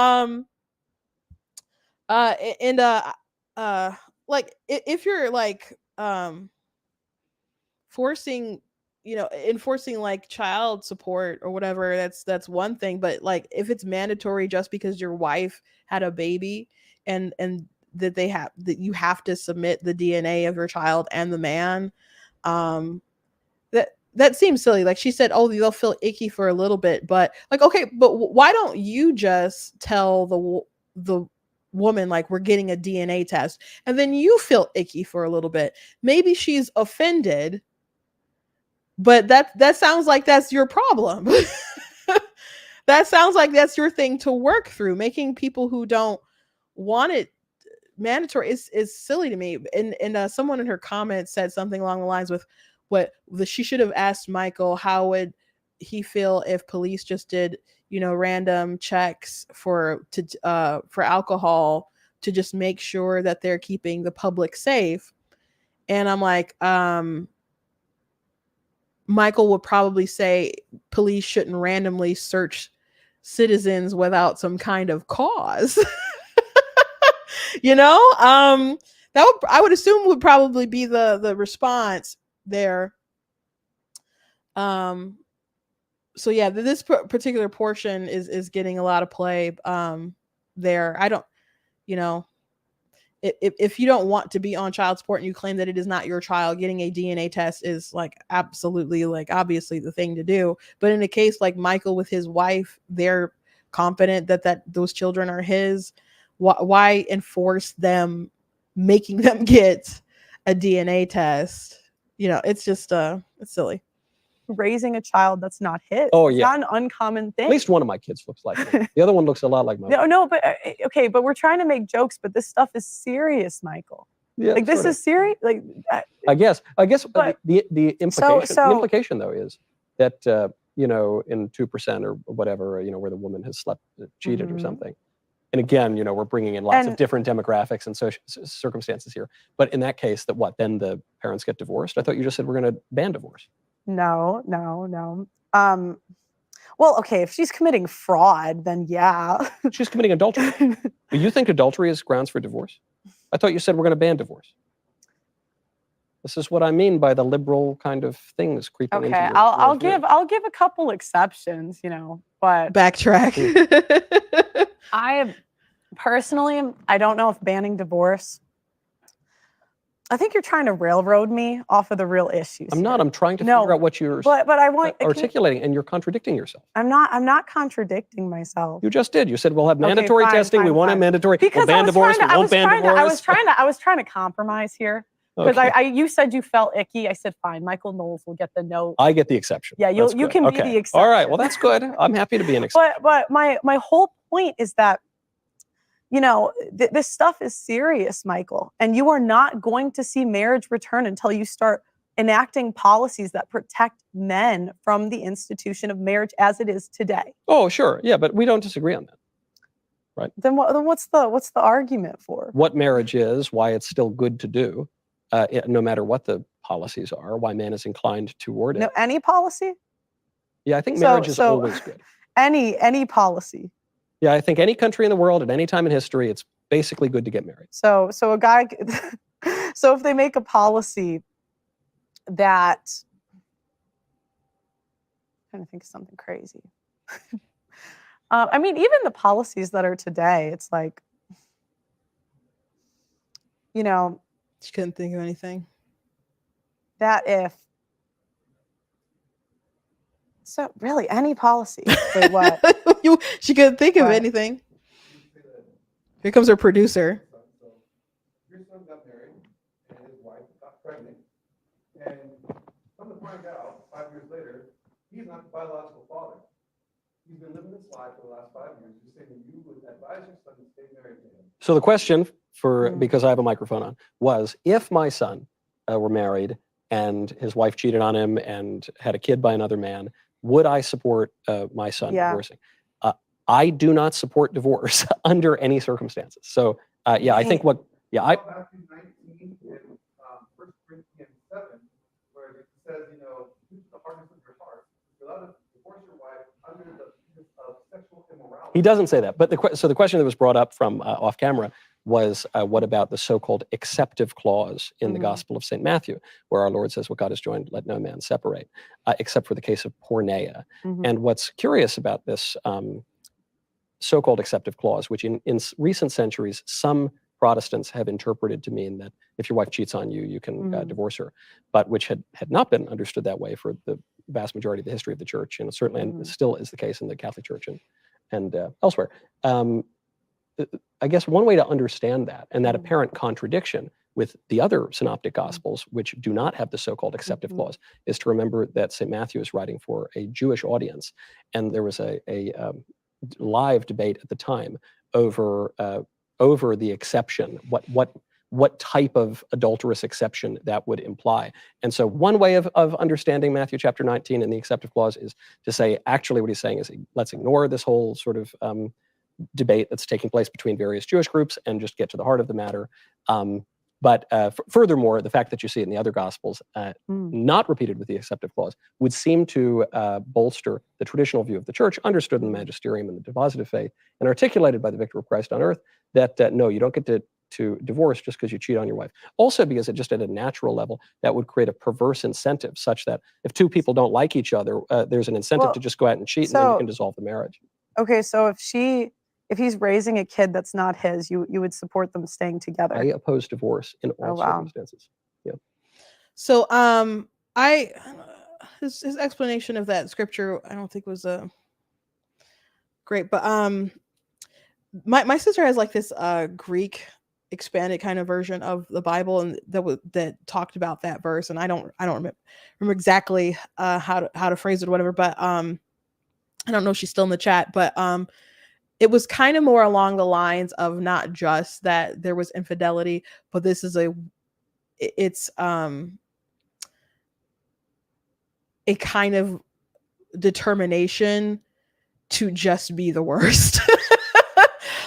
Like if you're like enforcing like child support or whatever, that's one thing. But like if it's mandatory just because your wife had a baby and that you have to submit the DNA of your child and the man, that seems silly. Like she said, oh, they'll feel icky for a little bit, but like, okay, but why don't you just tell the woman, like, we're getting a DNA test, and then you feel icky for a little bit? Maybe she's offended, but that sounds like that's your problem. That sounds like that's your thing to work through. Making people who don't want it mandatory is silly to me. And someone in her comments said something along the lines with she should have asked Michael how would he feel if police just did, you know, random checks for alcohol to just make sure that they're keeping the public safe. And I'm like, Michael would probably say police shouldn't randomly search citizens without some kind of cause. You know, I would assume would probably be the response there. So yeah, this particular portion is getting a lot of play there. I don't, you know, if you don't want to be on child support and you claim that it is not your child, getting a DNA test is like absolutely, like, obviously the thing to do. But in a case like Michael with his wife, they're confident that those children are his. Why enforce them making them get a DNA test? You know, it's just it's silly. raising a child that's not his. Oh, It's yeah. not an uncommon thing. At least one of my kids looks like me. The other one looks a lot like my wife. No, but okay, but we're trying to make jokes, but this stuff is serious, Michael. Yeah, like this sort of. is serious. Like I guess but- the implication so- the implication though is that in 2% or whatever, where the woman has cheated or something. And again, we're bringing in lots of different demographics and circumstances here. But in that case, then the parents get divorced? I thought you just said we're going to ban divorce. No. Well, okay, if she's committing fraud, then yeah. She's committing adultery. Do you think adultery is grounds for divorce? I thought you said we're going to ban divorce. This is what I mean by the liberal kind of things creeping into Okay, your I'll worldview. give a couple exceptions, but Backtrack. I personally, I don't know if banning divorce. I think you're trying to railroad me off of the real issues. I'm not. I'm trying to figure out what you're but I want articulating, and you're contradicting yourself. I'm not contradicting myself. You just did. You said we'll have Okay, mandatory fine, testing. We fine, won't have fine. mandatory. Because We'll ban divorce. We won't ban divorce. I was trying to compromise here because Okay. you said you felt icky. I said fine. Michael Knowles will get the note. I get the exception. Yeah, That's you good. can be Okay. the exception. All right. Well, that's good. I'm happy to be an exception. But my whole point is that this stuff is serious, Michael, and you are not going to see marriage return until you start enacting policies that protect men from the institution of marriage as it is today. Oh, sure. Yeah, but we don't disagree on that. Right. Then what's the argument for? What marriage is, why it's still good to do, no matter what the policies are, why man is inclined toward it. No, any policy? Yeah, I think marriage is always good. Any policy. Yeah, I think any country in the world at any time in history, it's basically good to get married. So a guy, so if they make a policy that, I'm trying to think of something crazy. I mean, even the policies that are today, it's like, She couldn't think of anything. That if, so really any policy. Wait, what? She couldn't think of What? anything. Here comes her producer. Your son got married, and his wife got pregnant. And come to find out, 5 years later, he's not the biological father. He's been living this life for the last 5 years. You're saying that you would advise your son to stay married to him. So the question, because I have a microphone on, was if my son were married and his wife cheated on him and had a kid by another man, would I support my son divorcing? I do not support divorce under any circumstances. So I think Back in 19 in 1 Corinthians 7, where it says, choose the hardness of your heart. You're allowed to divorce your wife under the of sexual immorality. he doesn't say that. But the question that was brought up from off camera was what about the so-called acceptive clause in the Gospel of St. Matthew, where our Lord says, what God has joined, let no man separate, except for the case of porneia. And what's curious about this so-called acceptive clause, which in recent centuries, some Protestants have interpreted to mean that if your wife cheats on you, you can divorce her, but which had not been understood that way for the vast majority of the history of the church, and certainly and still is the case in the Catholic Church and elsewhere. I guess one way to understand that, and that apparent contradiction with the other synoptic gospels, which do not have the so-called acceptive clause, is to remember that St. Matthew is writing for a Jewish audience, and there was a live debate at the time over the exception, what type of adulterous exception that would imply. And so one way of understanding Matthew chapter 19 and the acceptive clause is to say, actually what he's saying is, let's ignore this whole sort of debate that's taking place between various Jewish groups and just get to the heart of the matter. But furthermore, the fact that you see it in the other Gospels, not repeated with the acceptive clause, would seem to bolster the traditional view of the Church, understood in the magisterium and the depositive faith, and articulated by the Vicar of Christ on earth, that no, you don't get to divorce just because you cheat on your wife. Also because it just at a natural level, that would create a perverse incentive such that if two people don't like each other, there's an incentive to just go out and cheat, and then you can dissolve the marriage. Okay, so if he's raising a kid that's not his, you would support them staying together. I oppose divorce in all circumstances. Yeah. So his explanation of that scripture, I don't think was great, but my sister has like this Greek expanded kind of version of the Bible, and that talked about that verse, and I don't remember exactly how to phrase it or whatever, but I don't know if she's still in the chat, but it was kind of more along the lines of not just that there was infidelity, but this is it's a kind of determination to just be the worst.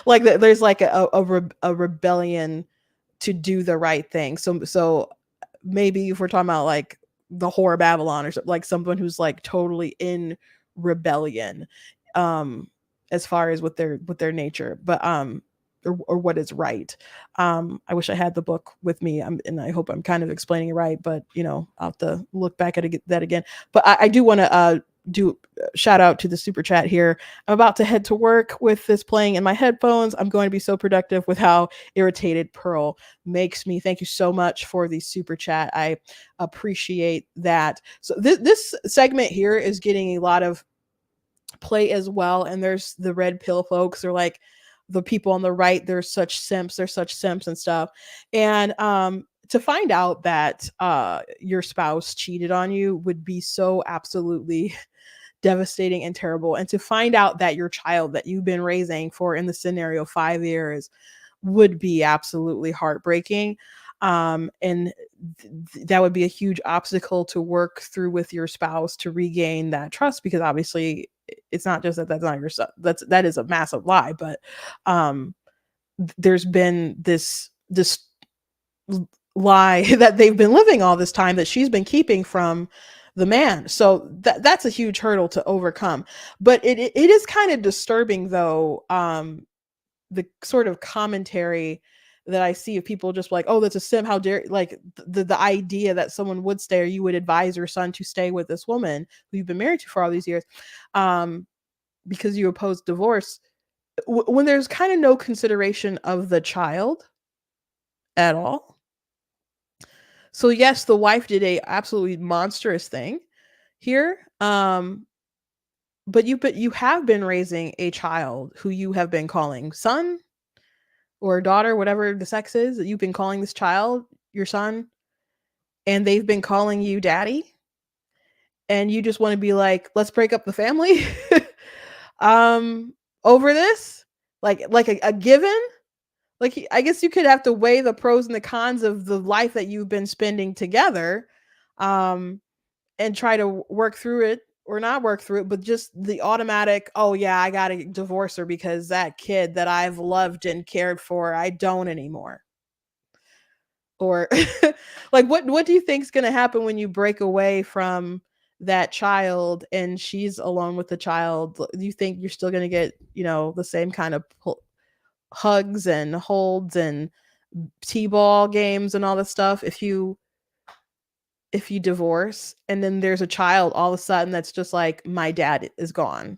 Like there's like a rebellion to do the right thing. So maybe if we're talking about like the whore of Babylon or something, like someone who's like totally in rebellion, as far as with their nature, but or what is right. I wish I had the book with me, and I hope I'm kind of explaining it right, but I'll have to look back at that again. But I do want to do shout out to the super chat here. I'm about to head to work with this playing in my headphones. I'm going to be so productive with how irritated Pearl makes me. Thank you so much for the super chat. I appreciate that. So this segment here is getting a lot of play as well, and there's the red pill folks, they're like the people on the right, they're such simps and stuff. And to find out that your spouse cheated on you would be so absolutely devastating and terrible, and to find out that your child that you've been raising for, in the scenario, 5 years would be absolutely heartbreaking. And that would be a huge obstacle to work through with your spouse to regain that trust, because obviously it's not just that's not your stuff, that is a massive lie, but there's been this lie that they've been living all this time that she's been keeping from the man. So that's a huge hurdle to overcome. But it is kind of disturbing though, the sort of commentary that I see of people just like, oh, that's a sim, how dare, like the idea that someone would stay, or you would advise your son to stay with this woman who you've been married to for all these years, because you oppose divorce, when there's kind of no consideration of the child at all. So yes, the wife did a absolutely monstrous thing here, but you have been raising a child who you have been calling son or daughter, whatever the sex is, that you've been calling this child your son, and they've been calling you daddy, and you just want to be like, let's break up the family over this, like a given. Like, I guess you could have to weigh the pros and the cons of the life that you've been spending together, and try to work through it or not work through it, but just the automatic, oh yeah, I gotta divorce her because that kid that I've loved and cared for, I don't anymore. Or like what do you think is going to happen when you break away from that child and she's alone with the child? Do you think you're still going to get, the same kind of hugs and holds and t-ball games and all this stuff if you divorce, and then there's a child all of a sudden that's just like, my dad is gone?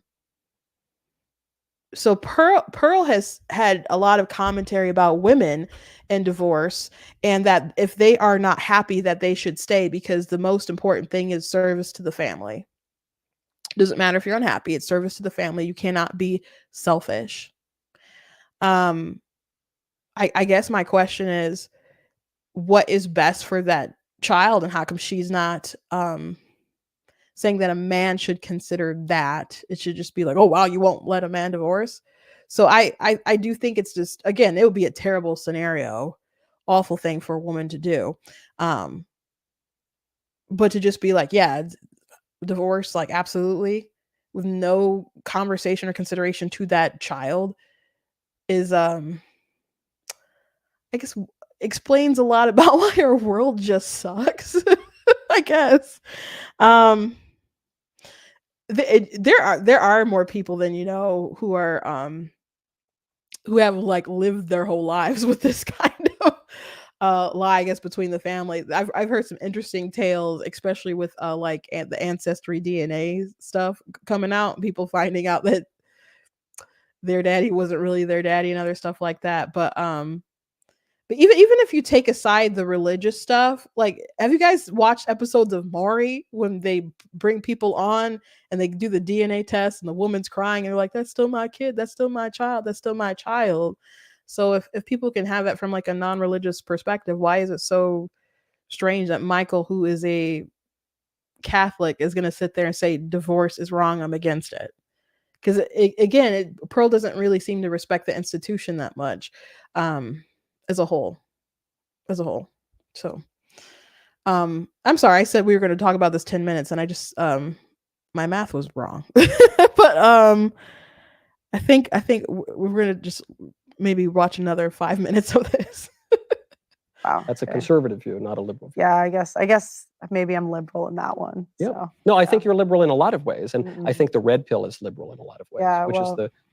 So Pearl has had a lot of commentary about women and divorce, and that if they are not happy, that they should stay, because the most important thing is service to the family. Doesn't matter if you're unhappy, it's service to the family. You cannot be selfish. I guess my question is, what is best for that child, and how come she's not saying that a man should consider that? It should just be like, oh wow, you won't let a man divorce. So I do think it's just, again, it would be a terrible scenario, awful thing for a woman to do, but to just be like, yeah, divorce, like absolutely, with no conversation or consideration to that child, is I guess explains a lot about why our world just sucks. I guess there are more people than who are who have like lived their whole lives with this kind of lie, I guess, between the family. I've heard some interesting tales, especially with like the ancestry DNA stuff coming out, people finding out that their daddy wasn't really their daddy and other stuff like that. But even if you take aside the religious stuff, like, have you guys watched episodes of Maury when they bring people on and they do the DNA test and the woman's crying and they're like, that's still my kid, that's still my child, that's still my child? So if people can have that from like a non-religious perspective, why is it so strange that Michael, who is a Catholic, is going to sit there and say divorce is wrong, I'm against it? Because again, Pearl doesn't really seem to respect the institution that much, as a whole. So I'm sorry, I said we were going to talk about this 10 minutes and I just my math was wrong. But I think we're going to just maybe watch another 5 minutes of this. Wow. That's a conservative view, not a liberal view. Yeah, I guess maybe I'm liberal in that one. Yeah. So, no, I think you're liberal in a lot of ways, and I think the red pill is liberal in a lot of ways, Yeah,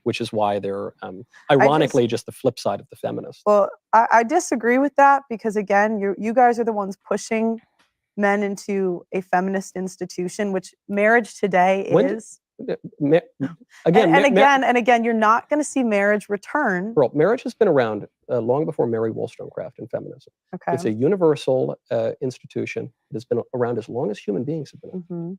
which is why they're ironically just the flip side of the feminists. Well, I disagree with that because again, you guys are the ones pushing men into a feminist institution, which marriage today is. Again, you're not going to see marriage return. Pearl, marriage has been around long before Mary Wollstonecraft and feminism. Okay. It's a universal institution that has been around as long as human beings have been. Mm-hmm.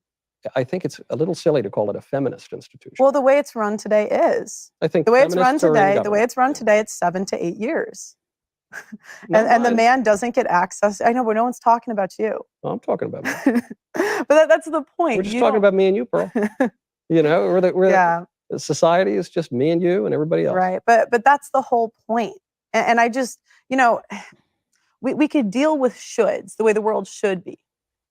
I think it's a little silly to call it a feminist institution. Well, the way it's run today is. I think the way it's run today, it's 7 to 8 years. and the man doesn't get access. I know, but no one's talking about you. Well, I'm talking about me. But that's the point. We're just talking about me and you, Pearl. You know, the society is just me and you and everybody else. Right. But that's the whole point. And I just, we could deal with shoulds the way the world should be.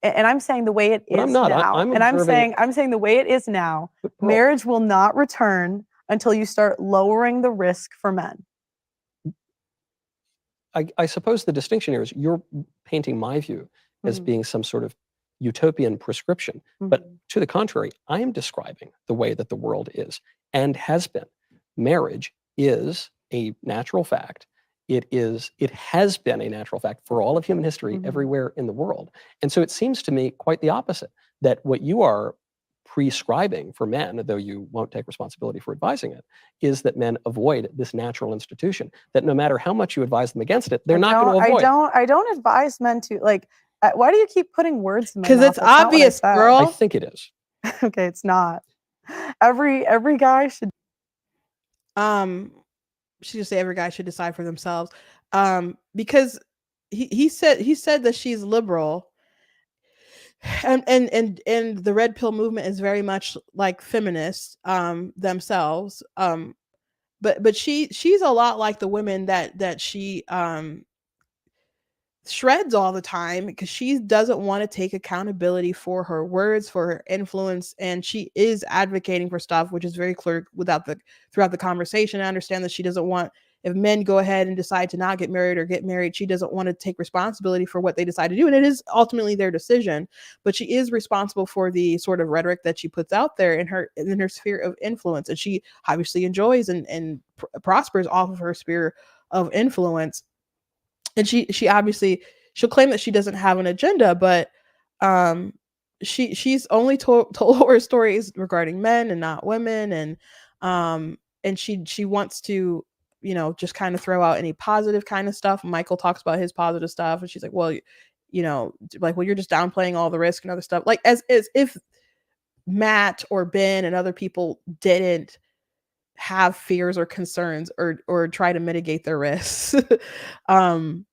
And I'm saying the way it is now. I'm saying the way it is now, marriage will not return until you start lowering the risk for men. I suppose the distinction here is you're painting my view as being some sort of utopian prescription. But to the contrary, I am describing the way that the world is and has been. Marriage is a natural fact. It has been a natural fact for all of human history everywhere in the world. And so it seems to me quite the opposite, that what you are prescribing for men, though you won't take responsibility for advising it, is that men avoid this natural institution, that no matter how much you advise them against it, they're not going to avoid it. I don't advise men to, why do you keep putting words in my mouth? Because it's obvious, girl. I think it is. Okay, it's not. Every guy should. She just say every guy should decide for themselves. Because he said that she's liberal. And the red pill movement is very much like feminists themselves. But she's a lot like the women that she shreds all the time, because she doesn't want to take accountability for her words, for her influence, and she is advocating for stuff which is very clear throughout the conversation. I understand that she doesn't want, if men go ahead and decide to not get married or get married, she doesn't want to take responsibility for what they decide to do, and it is ultimately their decision, but she is responsible for the sort of rhetoric that she puts out there in her sphere of influence, and she obviously enjoys and prospers off of her sphere of influence. And she obviously, she'll claim that she doesn't have an agenda, but she's only told horror stories regarding men and not women, and she wants to, just kind of throw out any positive kind of stuff. Michael talks about his positive stuff, and she's like, well, you're just downplaying all the risk and other stuff, like as if Matt or Ben and other people didn't have fears or concerns or try to mitigate their risks. Again,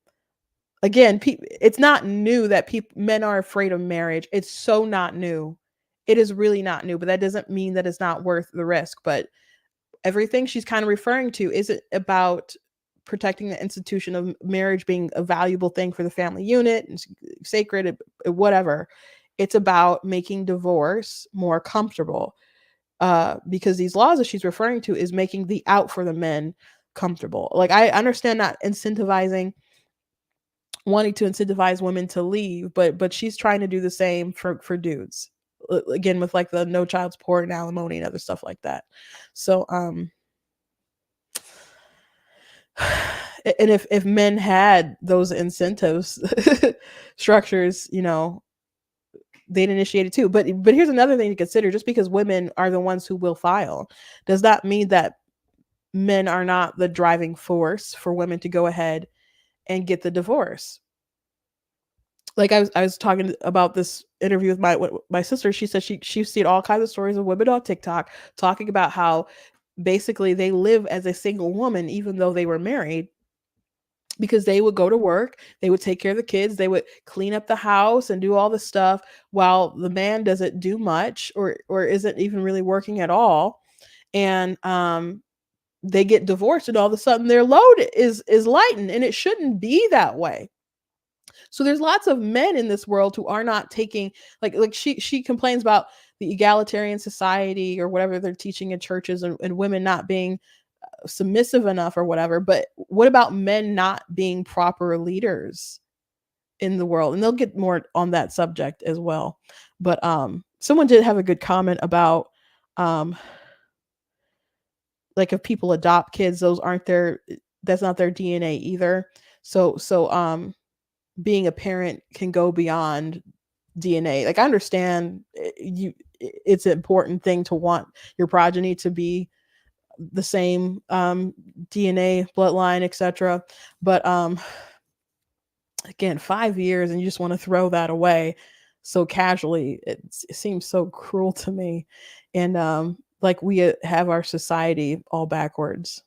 it's not new that men are afraid of marriage. It's so not new. It is really not new, but that doesn't mean that it's not worth the risk. But everything she's kind of referring to isn't about protecting the institution of marriage being a valuable thing for the family unit and sacred, whatever. It's about making divorce more comfortable. Because these laws that she's referring to is making the out for the men comfortable. Like, I understand not wanting to incentivize women to leave, but she's trying to do the same for dudes, again, with like the no child support and alimony and other stuff like that. So and if men had those incentives structures, they'd initiate it too. But here's another thing to consider: just because women are the ones who will file does not mean that men are not the driving force for women to go ahead and get the divorce. Like I was talking about this interview with my sister. She said she's seen all kinds of stories of women on TikTok talking about how basically they live as a single woman even though they were married, because they would go to work, they would take care of the kids, they would clean up the house and do all the stuff while the man doesn't do much or isn't even really working at all. And they get divorced and all of a sudden their load is lightened, and it shouldn't be that way. So there's lots of men in this world who are not taking, like she complains about the egalitarian society or whatever they're teaching in churches, and women not being submissive enough or whatever. But what about men not being proper leaders in the world? And they'll get more on that subject as well. But someone did have a good comment about like if people adopt kids, that's not their DNA either. So being a parent can go beyond DNA. Like I understand it's an important thing to want your progeny to be the same DNA, bloodline, etc. But again, 5 years and you just want to throw that away so casually. It seems so cruel to me. And like we have our society all backwards.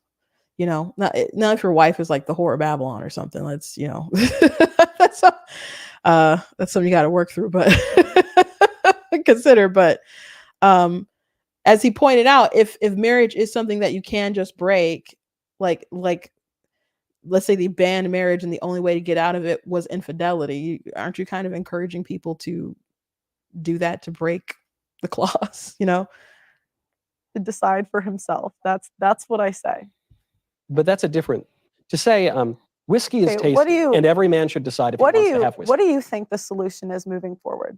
Not if your wife is like the whore of Babylon or something. Let's, that's something you got to work through, but consider. But as he pointed out, if marriage is something that you can just break, like let's say they banned marriage and the only way to get out of it was infidelity, aren't you kind of encouraging people to do that, to break the clause? To decide for himself. That's what I say. But that's a different, to say whiskey is tasty and every man should decide if he wants to have whiskey. What do you think the solution is moving forward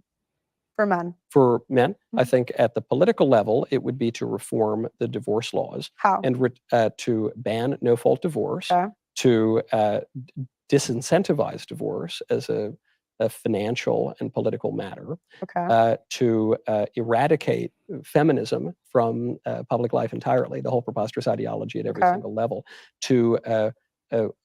for men? For men, I think at the political level, it would be to reform the divorce laws. How? And to ban no-fault divorce, okay. To disincentivize divorce as a financial and political matter, okay. To eradicate feminism from public life entirely, the whole preposterous ideology at every single level, to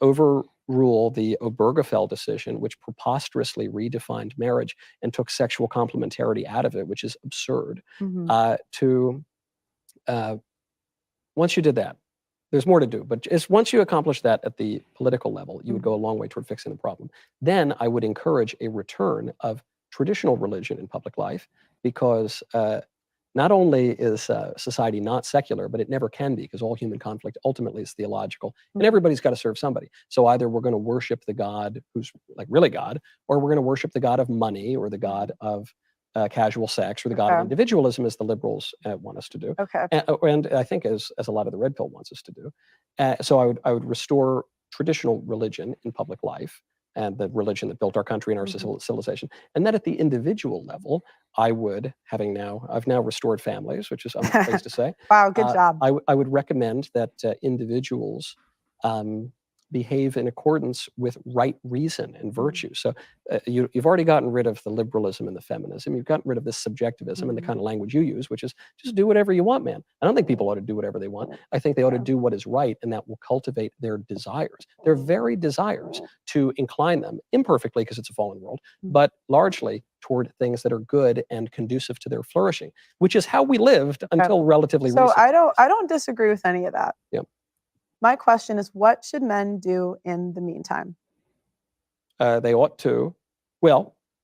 overrule the Obergefell decision, which preposterously redefined marriage and took sexual complementarity out of it, which is absurd. Once you did that, there's more to do, but once you accomplish that at the political level, you would go a long way toward fixing the problem. Then I would encourage a return of traditional religion in public life, because not only is society not secular, but it never can be, because all human conflict ultimately is theological, and everybody's got to serve somebody. So either we're going to worship the God who's like really God, or we're going to worship the God of money, or the God of casual sex, or the God of individualism, as the liberals want us to do. And I think as a lot of the red pill wants us to do. So I would restore traditional religion in public life, and the religion that built our country and our civilization. And then at the individual level, I would, I've now restored families, which is, I'm pleased to say. Wow, good job. I would recommend that individuals behave in accordance with right reason and virtue. So you've already gotten rid of the liberalism and the feminism. You've gotten rid of this subjectivism and the kind of language you use, which is just do whatever you want, man. I don't think people ought to do whatever they want. I think they ought to do what is right, and that will cultivate their desires, their very desires, to incline them imperfectly, because it's a fallen world, but largely toward things that are good and conducive to their flourishing, which is how we lived until relatively recently. So I don't disagree with any of that. Yeah. My question is, what should men do in the meantime? They ought to,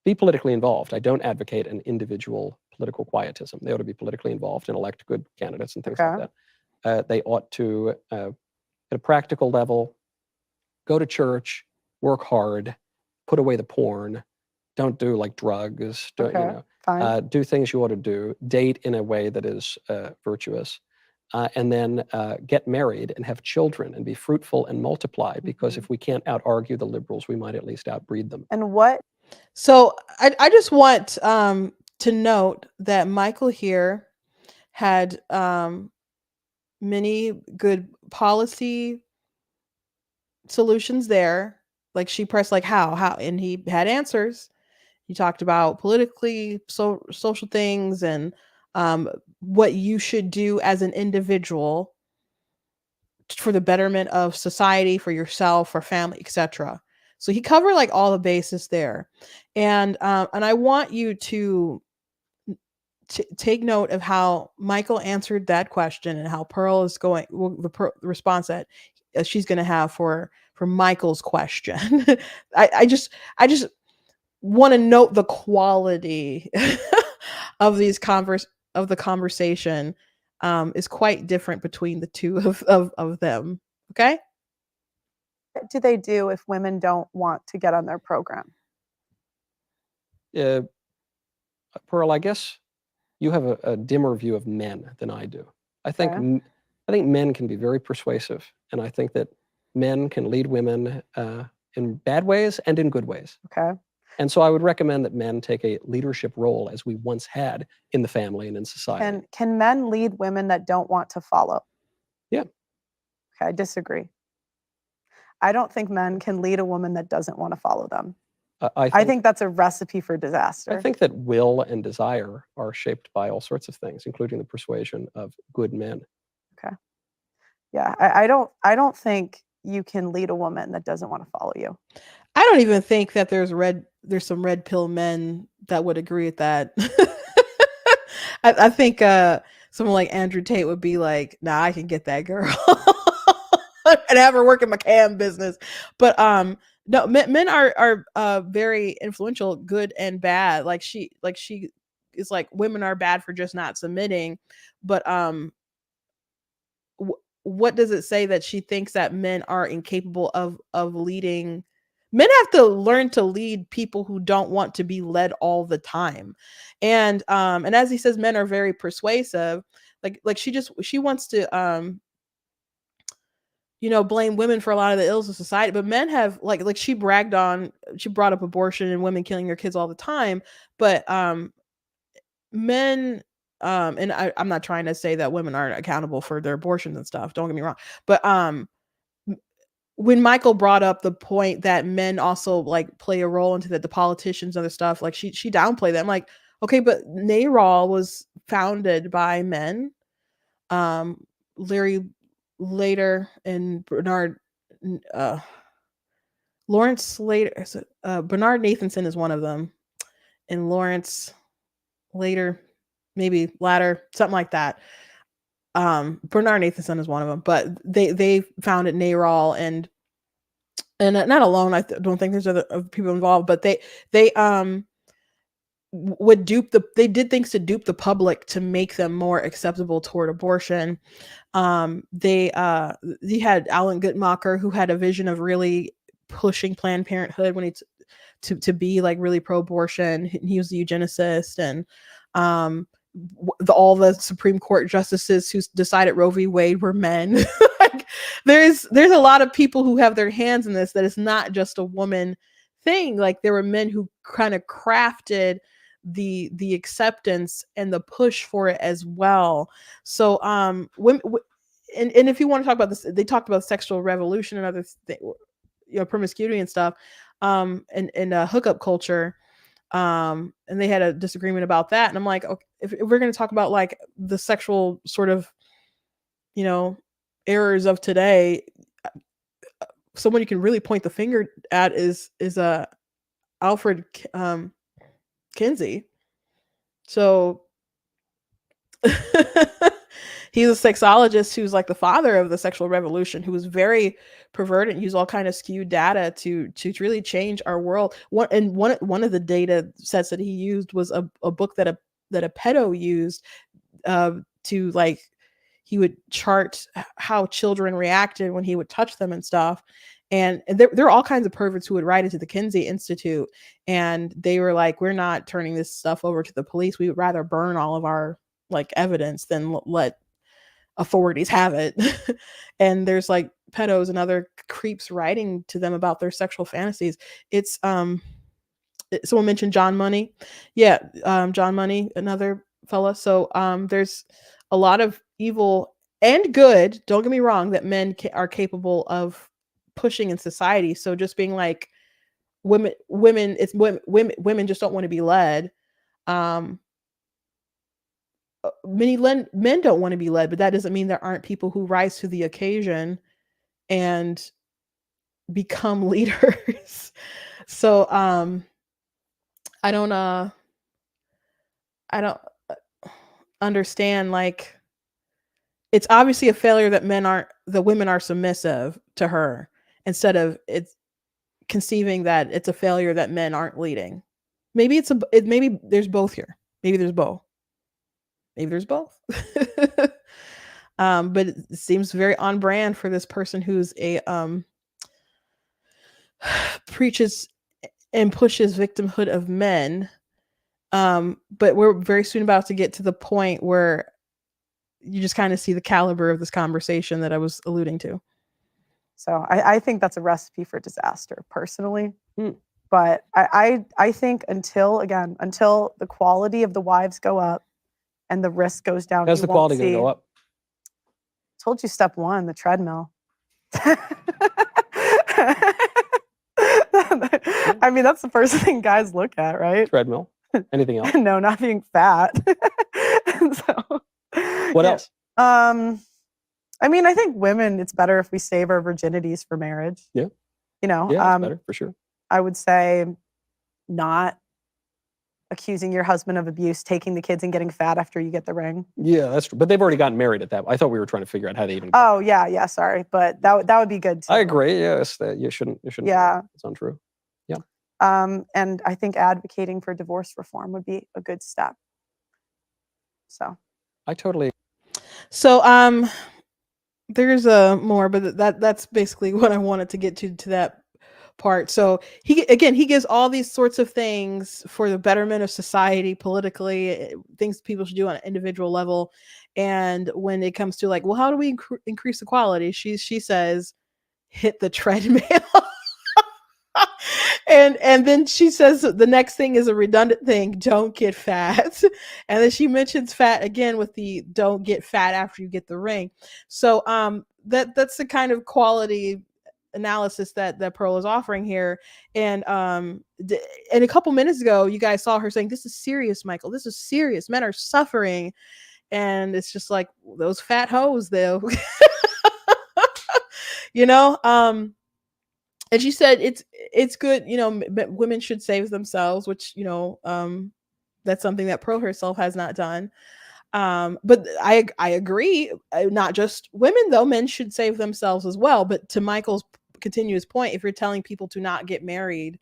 be politically involved. I don't advocate an individual political quietism. They ought to be politically involved and elect good candidates and things like that. They ought to, at a practical level, go to church, work hard, put away the porn, don't do like drugs, do things you ought to do, date in a way that is virtuous. And then get married and have children and be fruitful and multiply, because if we can't out-argue the liberals, we might at least outbreed them. And what? So I just want to note that Michael here had many good policy solutions there. Like she pressed like how, and he had answers. He talked about politically social things and what you should do as an individual for the betterment of society, for yourself, for family, etc. So he covered like all the bases there, and I want you to take note of how Michael answered that question and how Pearl is going. Well, the response that she's going to have for Michael's question. I just want to note the quality of the conversation is quite different between the two of them. Okay. What do they do if women don't want to get on their program? Pearl, I guess you have a dimmer view of men than I do. I think men can be very persuasive, and I think that men can lead women in bad ways and in good ways. Okay. And so I would recommend that men take a leadership role, as we once had in the family and in society. And can men lead women that don't want to follow? Yeah. Okay, I disagree. I don't think men can lead a woman that doesn't want to follow them. I think that's a recipe for disaster. I think that will and desire are shaped by all sorts of things, including the persuasion of good men. Okay. Yeah, I don't think you can lead a woman that doesn't want to follow you. I don't even think that there's some red pill men that would agree with that. I think someone like Andrew Tate would be like, nah, I can get that girl and have her work in my cam business. But no, men are very influential, good and bad. Like she is like, women are bad for just not submitting. But what does it say that she thinks that men are incapable of leading? Men have to learn to lead people who don't want to be led all the time. And as he says, men are very persuasive. Like she wants to blame women for a lot of the ills of society, but men have like she brought up abortion and women killing their kids all the time, but men and I'm not trying to say that women aren't accountable for their abortions and stuff, don't get me wrong, but when Michael brought up the point that men also like play a role into the politicians and other stuff, like she downplayed that. I'm like, okay, but NARAL was founded by men. Larry Later and Bernard Lawrence Slater, Bernard Nathanson is one of them, and Lawrence Later, maybe Latter, something like that. Bernard Nathanson is one of them, but they founded NARAL and not alone. I don't think there's other people involved, but they they did things to dupe the public to make them more acceptable toward abortion. They had Alan Guttmacher, who had a vision of really pushing Planned Parenthood when it's to be like really pro-abortion. He was a eugenicist, and all the Supreme Court justices who decided Roe v. Wade were men. Like there's a lot of people who have their hands in this, that it's not just a woman thing. Like there were men who kind of crafted the acceptance and the push for it as well. So women, and if you want to talk about this, they talked about sexual revolution and other promiscuity and stuff, and hookup culture, and they had a disagreement about that. And I'm like, okay, if we're going to talk about like the sexual sort of errors of today, someone you can really point the finger at is Alfred Kinsey. So he's a sexologist who's like the father of the sexual revolution, who was very perverted and used all kind of skewed data to really change our world. One of the data sets that he used was a book that a pedo used to like, he would chart how children reacted when he would touch them and stuff. And there are all kinds of perverts who would write into the Kinsey Institute, and they were like, we're not turning this stuff over to the police. We would rather burn all of our like evidence than let authorities have it. And there's like pedos and other creeps writing to them about their sexual fantasies. It's someone mentioned John Money. Yeah, John Money, another fella. So there's a lot of evil and good, don't get me wrong, that men are capable of pushing in society. So just being like women just don't want to be led. Many men don't want to be led, but that doesn't mean there aren't people who rise to the occasion and become leaders. So I don't understand, like, it's obviously a failure that the women are submissive to her, instead of it's conceiving that it's a failure that men aren't leading. Maybe maybe there's both here. Maybe there's both. Maybe there's both. But it seems very on brand for this person who's a preaches and pushes victimhood of men. But we're very soon about to get to the point where you just kind of see the caliber of this conversation that I was alluding to. So I think that's a recipe for disaster, personally. But I think until the quality of the wives go up and the risk goes down. How's the quality going to go up? Told you step one, the treadmill. I mean, that's the first thing guys look at, right? Treadmill. Anything else? No, not being fat. So, what else? I mean, I think women, it's better if we save our virginities for marriage. Yeah. You know, yeah, it's better for sure. I would say not accusing your husband of abuse, taking the kids and getting fat after you get the ring. Yeah, that's true. But they've already gotten married at that. I thought we were trying to figure out how they even. Oh yeah, sorry, but that would be good too. I agree. Yes, that you shouldn't. Yeah, it's untrue. Yeah. And I think advocating for divorce reform would be a good step. So. I totally. So there's more, but that's basically what I wanted to get to that part. So he gives all these sorts of things for the betterment of society, politically, things people should do on an individual level. And when it comes to like, well, how do we increase equality? She says, hit the treadmill. And then she says the next thing is a redundant thing, don't get fat. And then she mentions fat again with the don't get fat after you get the ring. So that's the kind of quality analysis that Pearl is offering here. And a couple minutes ago, you guys saw her saying, this is serious, Michael. This is serious. Men are suffering. And it's just like those fat hoes, though. You know? And she said it's good, you know, women should save themselves, which, you know, that's something that Pearl herself has not done. But I agree, not just women though, men should save themselves as well. But to Michael's continuous point, if you're telling people to not get married,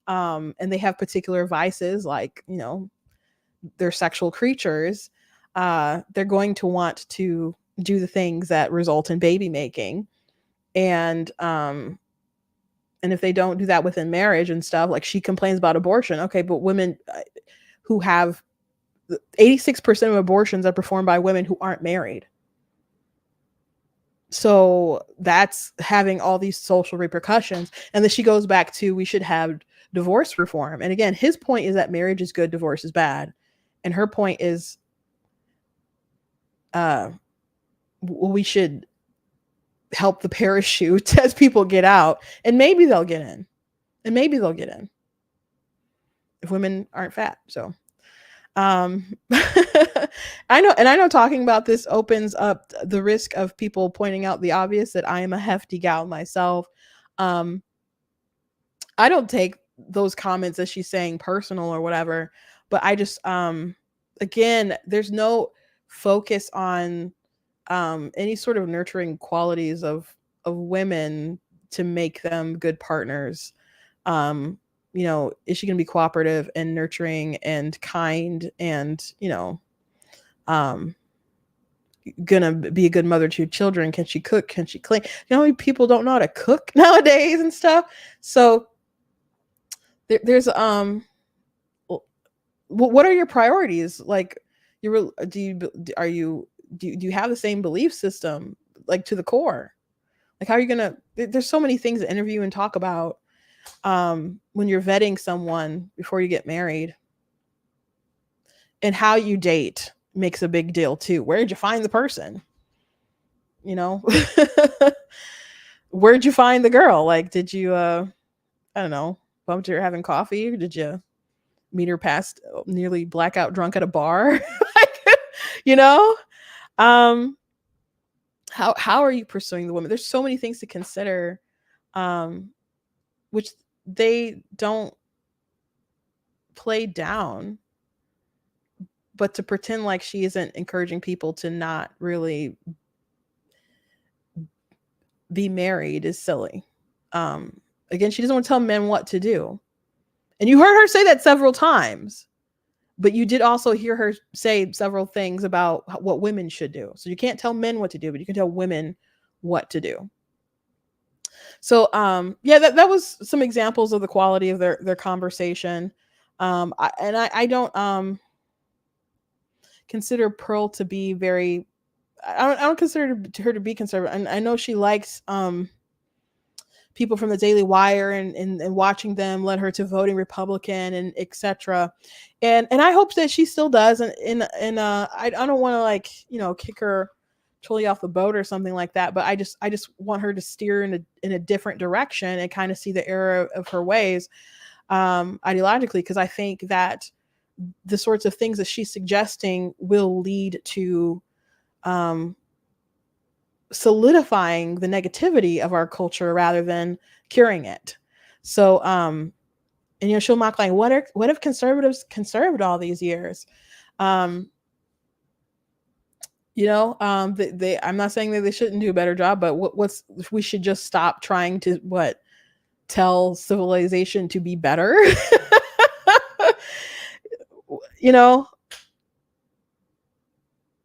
and they have particular vices, like, you know, they're sexual creatures, they're going to want to do the things that result in baby making. And if they don't do that within marriage and stuff, like she complains about abortion. Okay, but women who have 86% of abortions are performed by women who aren't married. So that's having all these social repercussions. And then she goes back to, we should have divorce reform. And again, his point is that marriage is good, divorce is bad. And her point is, we should help the parachute as people get out, and maybe they'll get in, if women aren't fat. So I know talking about this opens up the risk of people pointing out the obvious, that I am a hefty gal myself. I don't take those comments as she's saying personal or whatever, but I just again, there's no focus on any sort of nurturing qualities of women to make them good partners. You know, is she going to be cooperative and nurturing and kind and, you know, gonna be a good mother to children? Can she cook? Can she clean? You know, people don't know how to cook nowadays and stuff. So there's what are your priorities? Like, do you have the same belief system, like, to the core? Like, how are you gonna, there's so many things to interview and talk about when you're vetting someone before you get married. And how you date makes a big deal too. Where'd you find the person? You know, where'd you find the girl? Like, did you I don't know, bumped her having coffee, or did you meet her past nearly blackout drunk at a bar? Like, you know, how are you pursuing the woman? There's so many things to consider, which they don't play down. but to pretend like she isn't encouraging people to not really be married is silly. Again, she doesn't want to tell men what to do. And you heard her say that several times. But you did also hear her say several things about what women should do. So you can't tell men what to do, but you can tell women what to do. So yeah, that was some examples of the quality of their conversation. I don't consider Pearl to be very. I don't consider her to be conservative. And I know she likes people from the Daily Wire and watching them led her to voting Republican and etc. And I hope that she still does. And I don't want to like, kick her totally off the boat or something like that. But I just want her to steer in a different direction and kind of see the error of her ways ideologically, because I think that the sorts of things that she's suggesting will lead to solidifying the negativity of our culture rather than curing it. So and she'll mock like, what if conservatives conserved all these years? I'm not saying that they shouldn't do a better job, but we should just stop trying to tell civilization to be better.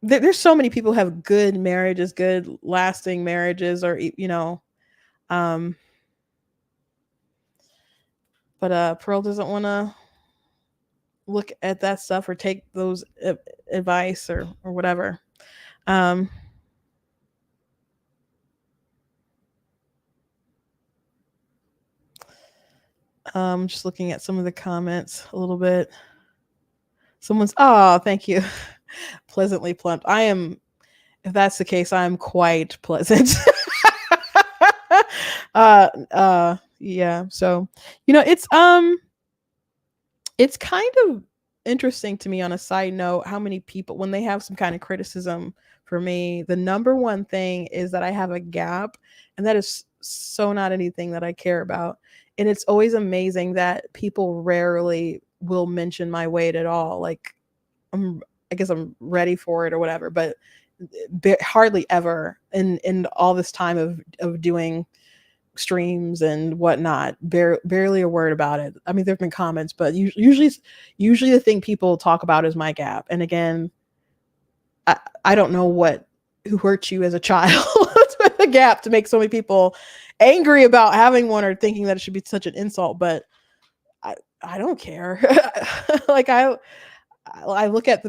There's so many people who have good marriages, good lasting marriages, or but Pearl doesn't want to look at that stuff or take those advice or whatever. Just looking at some of the comments a little bit. Thank you. Pleasantly plump. I am, if that's the case, I'm quite pleasant. Yeah. So, it's kind of interesting to me on a side note how many people, when they have some kind of criticism for me, the number one thing is that I have a gap, and that is so not anything that I care about. And it's always amazing that people rarely will mention my weight at all. Like, I guess I'm ready for it or whatever, but hardly ever in all this time of doing streams and whatnot, barely a word about it. I mean, there've been comments, but usually the thing people talk about is my gap. And again, I don't know who hurt you as a child with a gap to make so many people angry about having one or thinking that it should be such an insult, but I don't care. Like I look at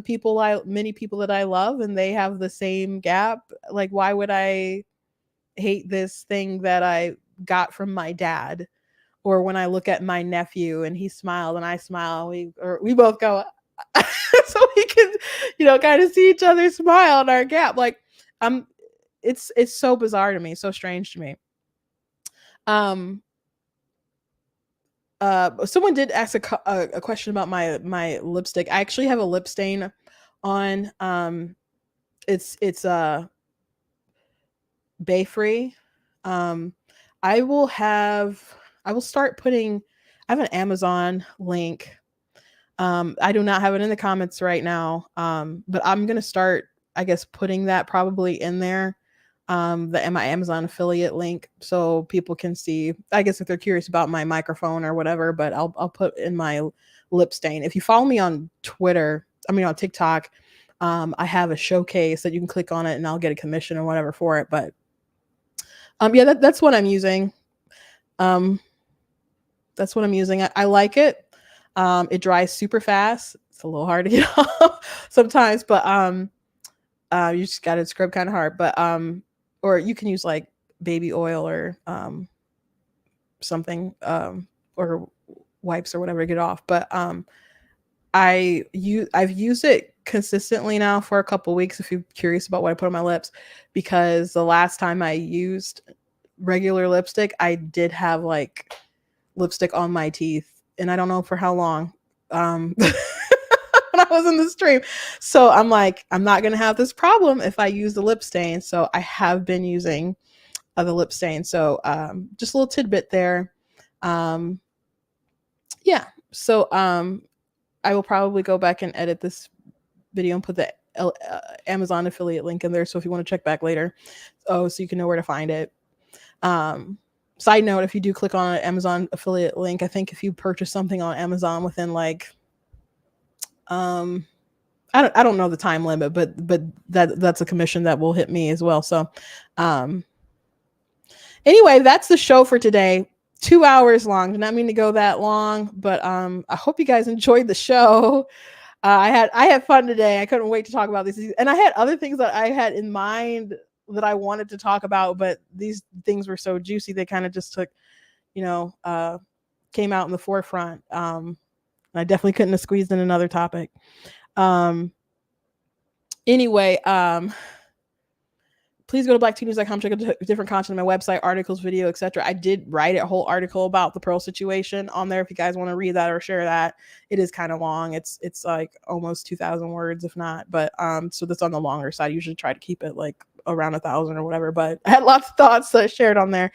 many people that I love, and they have the same gap. Like, why would I hate this thing that I got from my dad? Or when I look at my nephew and he smiled and I smile, we both go, so we can, kind of see each other smile in our gap. Like, it's so bizarre to me, so strange to me. Someone did ask a question about my lipstick. I actually have a lip stain on. It's Bay Free. I will start putting. I have an Amazon link. I do not have it in the comments right now. But I'm gonna start, I guess, putting that probably in there. My Amazon affiliate link, so people can see, I guess, if they're curious about my microphone or whatever. But I'll put in my lip stain. If you follow me on on TikTok, I have a showcase that you can click on it and I'll get a commission or whatever for it. But yeah, that's what I'm using. That's what I'm using. I like it. It dries super fast. It's a little hard to get off sometimes, but you just got to scrub kind of hard. But or you can use like baby oil or something, or wipes or whatever to get off. But I've used it consistently now for a couple weeks, if you're curious about what I put on my lips, because the last time I used regular lipstick, I did have like lipstick on my teeth, and I don't know for how long. When I was in the stream. So I'm like, I'm not going to have this problem if I use the lip stain. So I have been using the lip stain. So just a little tidbit there. Yeah. So I will probably go back and edit this video and put the Amazon affiliate link in there. So if you want to check back later, so you can know where to find it. Side note, if you do click on an Amazon affiliate link, I think if you purchase something on Amazon within like, I don't know the time limit, but that's a commission that will hit me as well. So, anyway, that's the show for today. 2 hours long. Did not mean to go that long, but I hope you guys enjoyed the show. I had fun today. I couldn't wait to talk about these, and I had other things that I had in mind that I wanted to talk about, but these things were so juicy they kind of just took, came out in the forefront. I definitely couldn't have squeezed in another topic. Anyway, please go to blacktnews.com, check out different content on my website, articles, video, etc. I did write a whole article about the Pearl situation on there if you guys want to read that or share that. It is kind of long. It's like almost 2,000 words, if not. But so that's on the longer side. I usually try to keep it like around 1,000 or whatever. But I had lots of thoughts that I shared on there.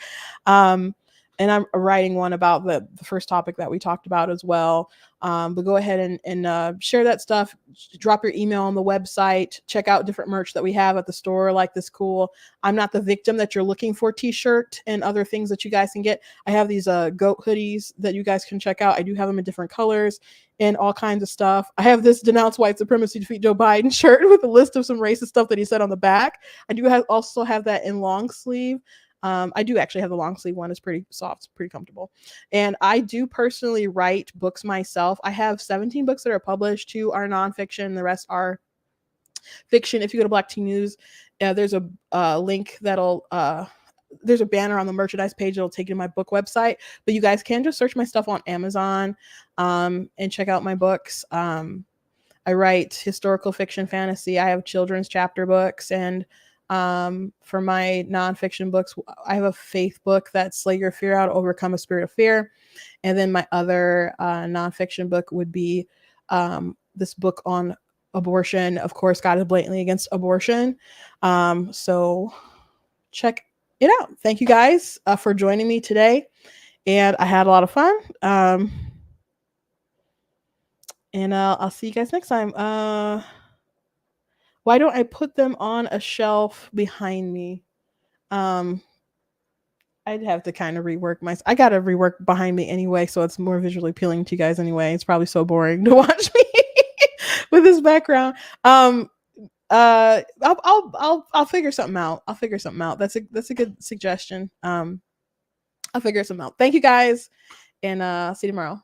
And I'm writing one about the first topic that we talked about as well. But go ahead and share that stuff. Drop your email on the website. Check out different merch that we have at the store, like this cool "I'm Not the Victim That You're Looking For" t-shirt and other things that you guys can get. I have these goat hoodies that you guys can check out. I do have them in different colors and all kinds of stuff. I have this "Denounce White Supremacy, Defeat Joe Biden" shirt with a list of some racist stuff that he said on the back. I do also have that in long sleeve. I do actually have the long sleeve one. It's pretty soft, pretty comfortable. And I do personally write books myself. I have 17 books that are published. 2 are nonfiction. The rest are fiction. If you go to Black Teen News, there's a link that'll, there's a banner on the merchandise page that'll take you to my book website. But you guys can just search my stuff on Amazon and check out my books. I write historical fiction, fantasy. I have children's chapter books, and for my nonfiction books, I have a faith book that's "Slay Your Fear Out, Overcome a Spirit of Fear." And then my other nonfiction book would be this book on abortion. Of course, God is blatantly against abortion. So check it out. Thank you guys for joining me today. And I had a lot of fun. And I'll see you guys next time. Why don't I put them on a shelf behind me? I'd have to kind of rework I gotta rework behind me anyway, so it's more visually appealing to you guys anyway. It's probably so boring to watch me with this background. I'll figure something out. That's a good suggestion. I'll figure something out. Thank you guys, and see you tomorrow.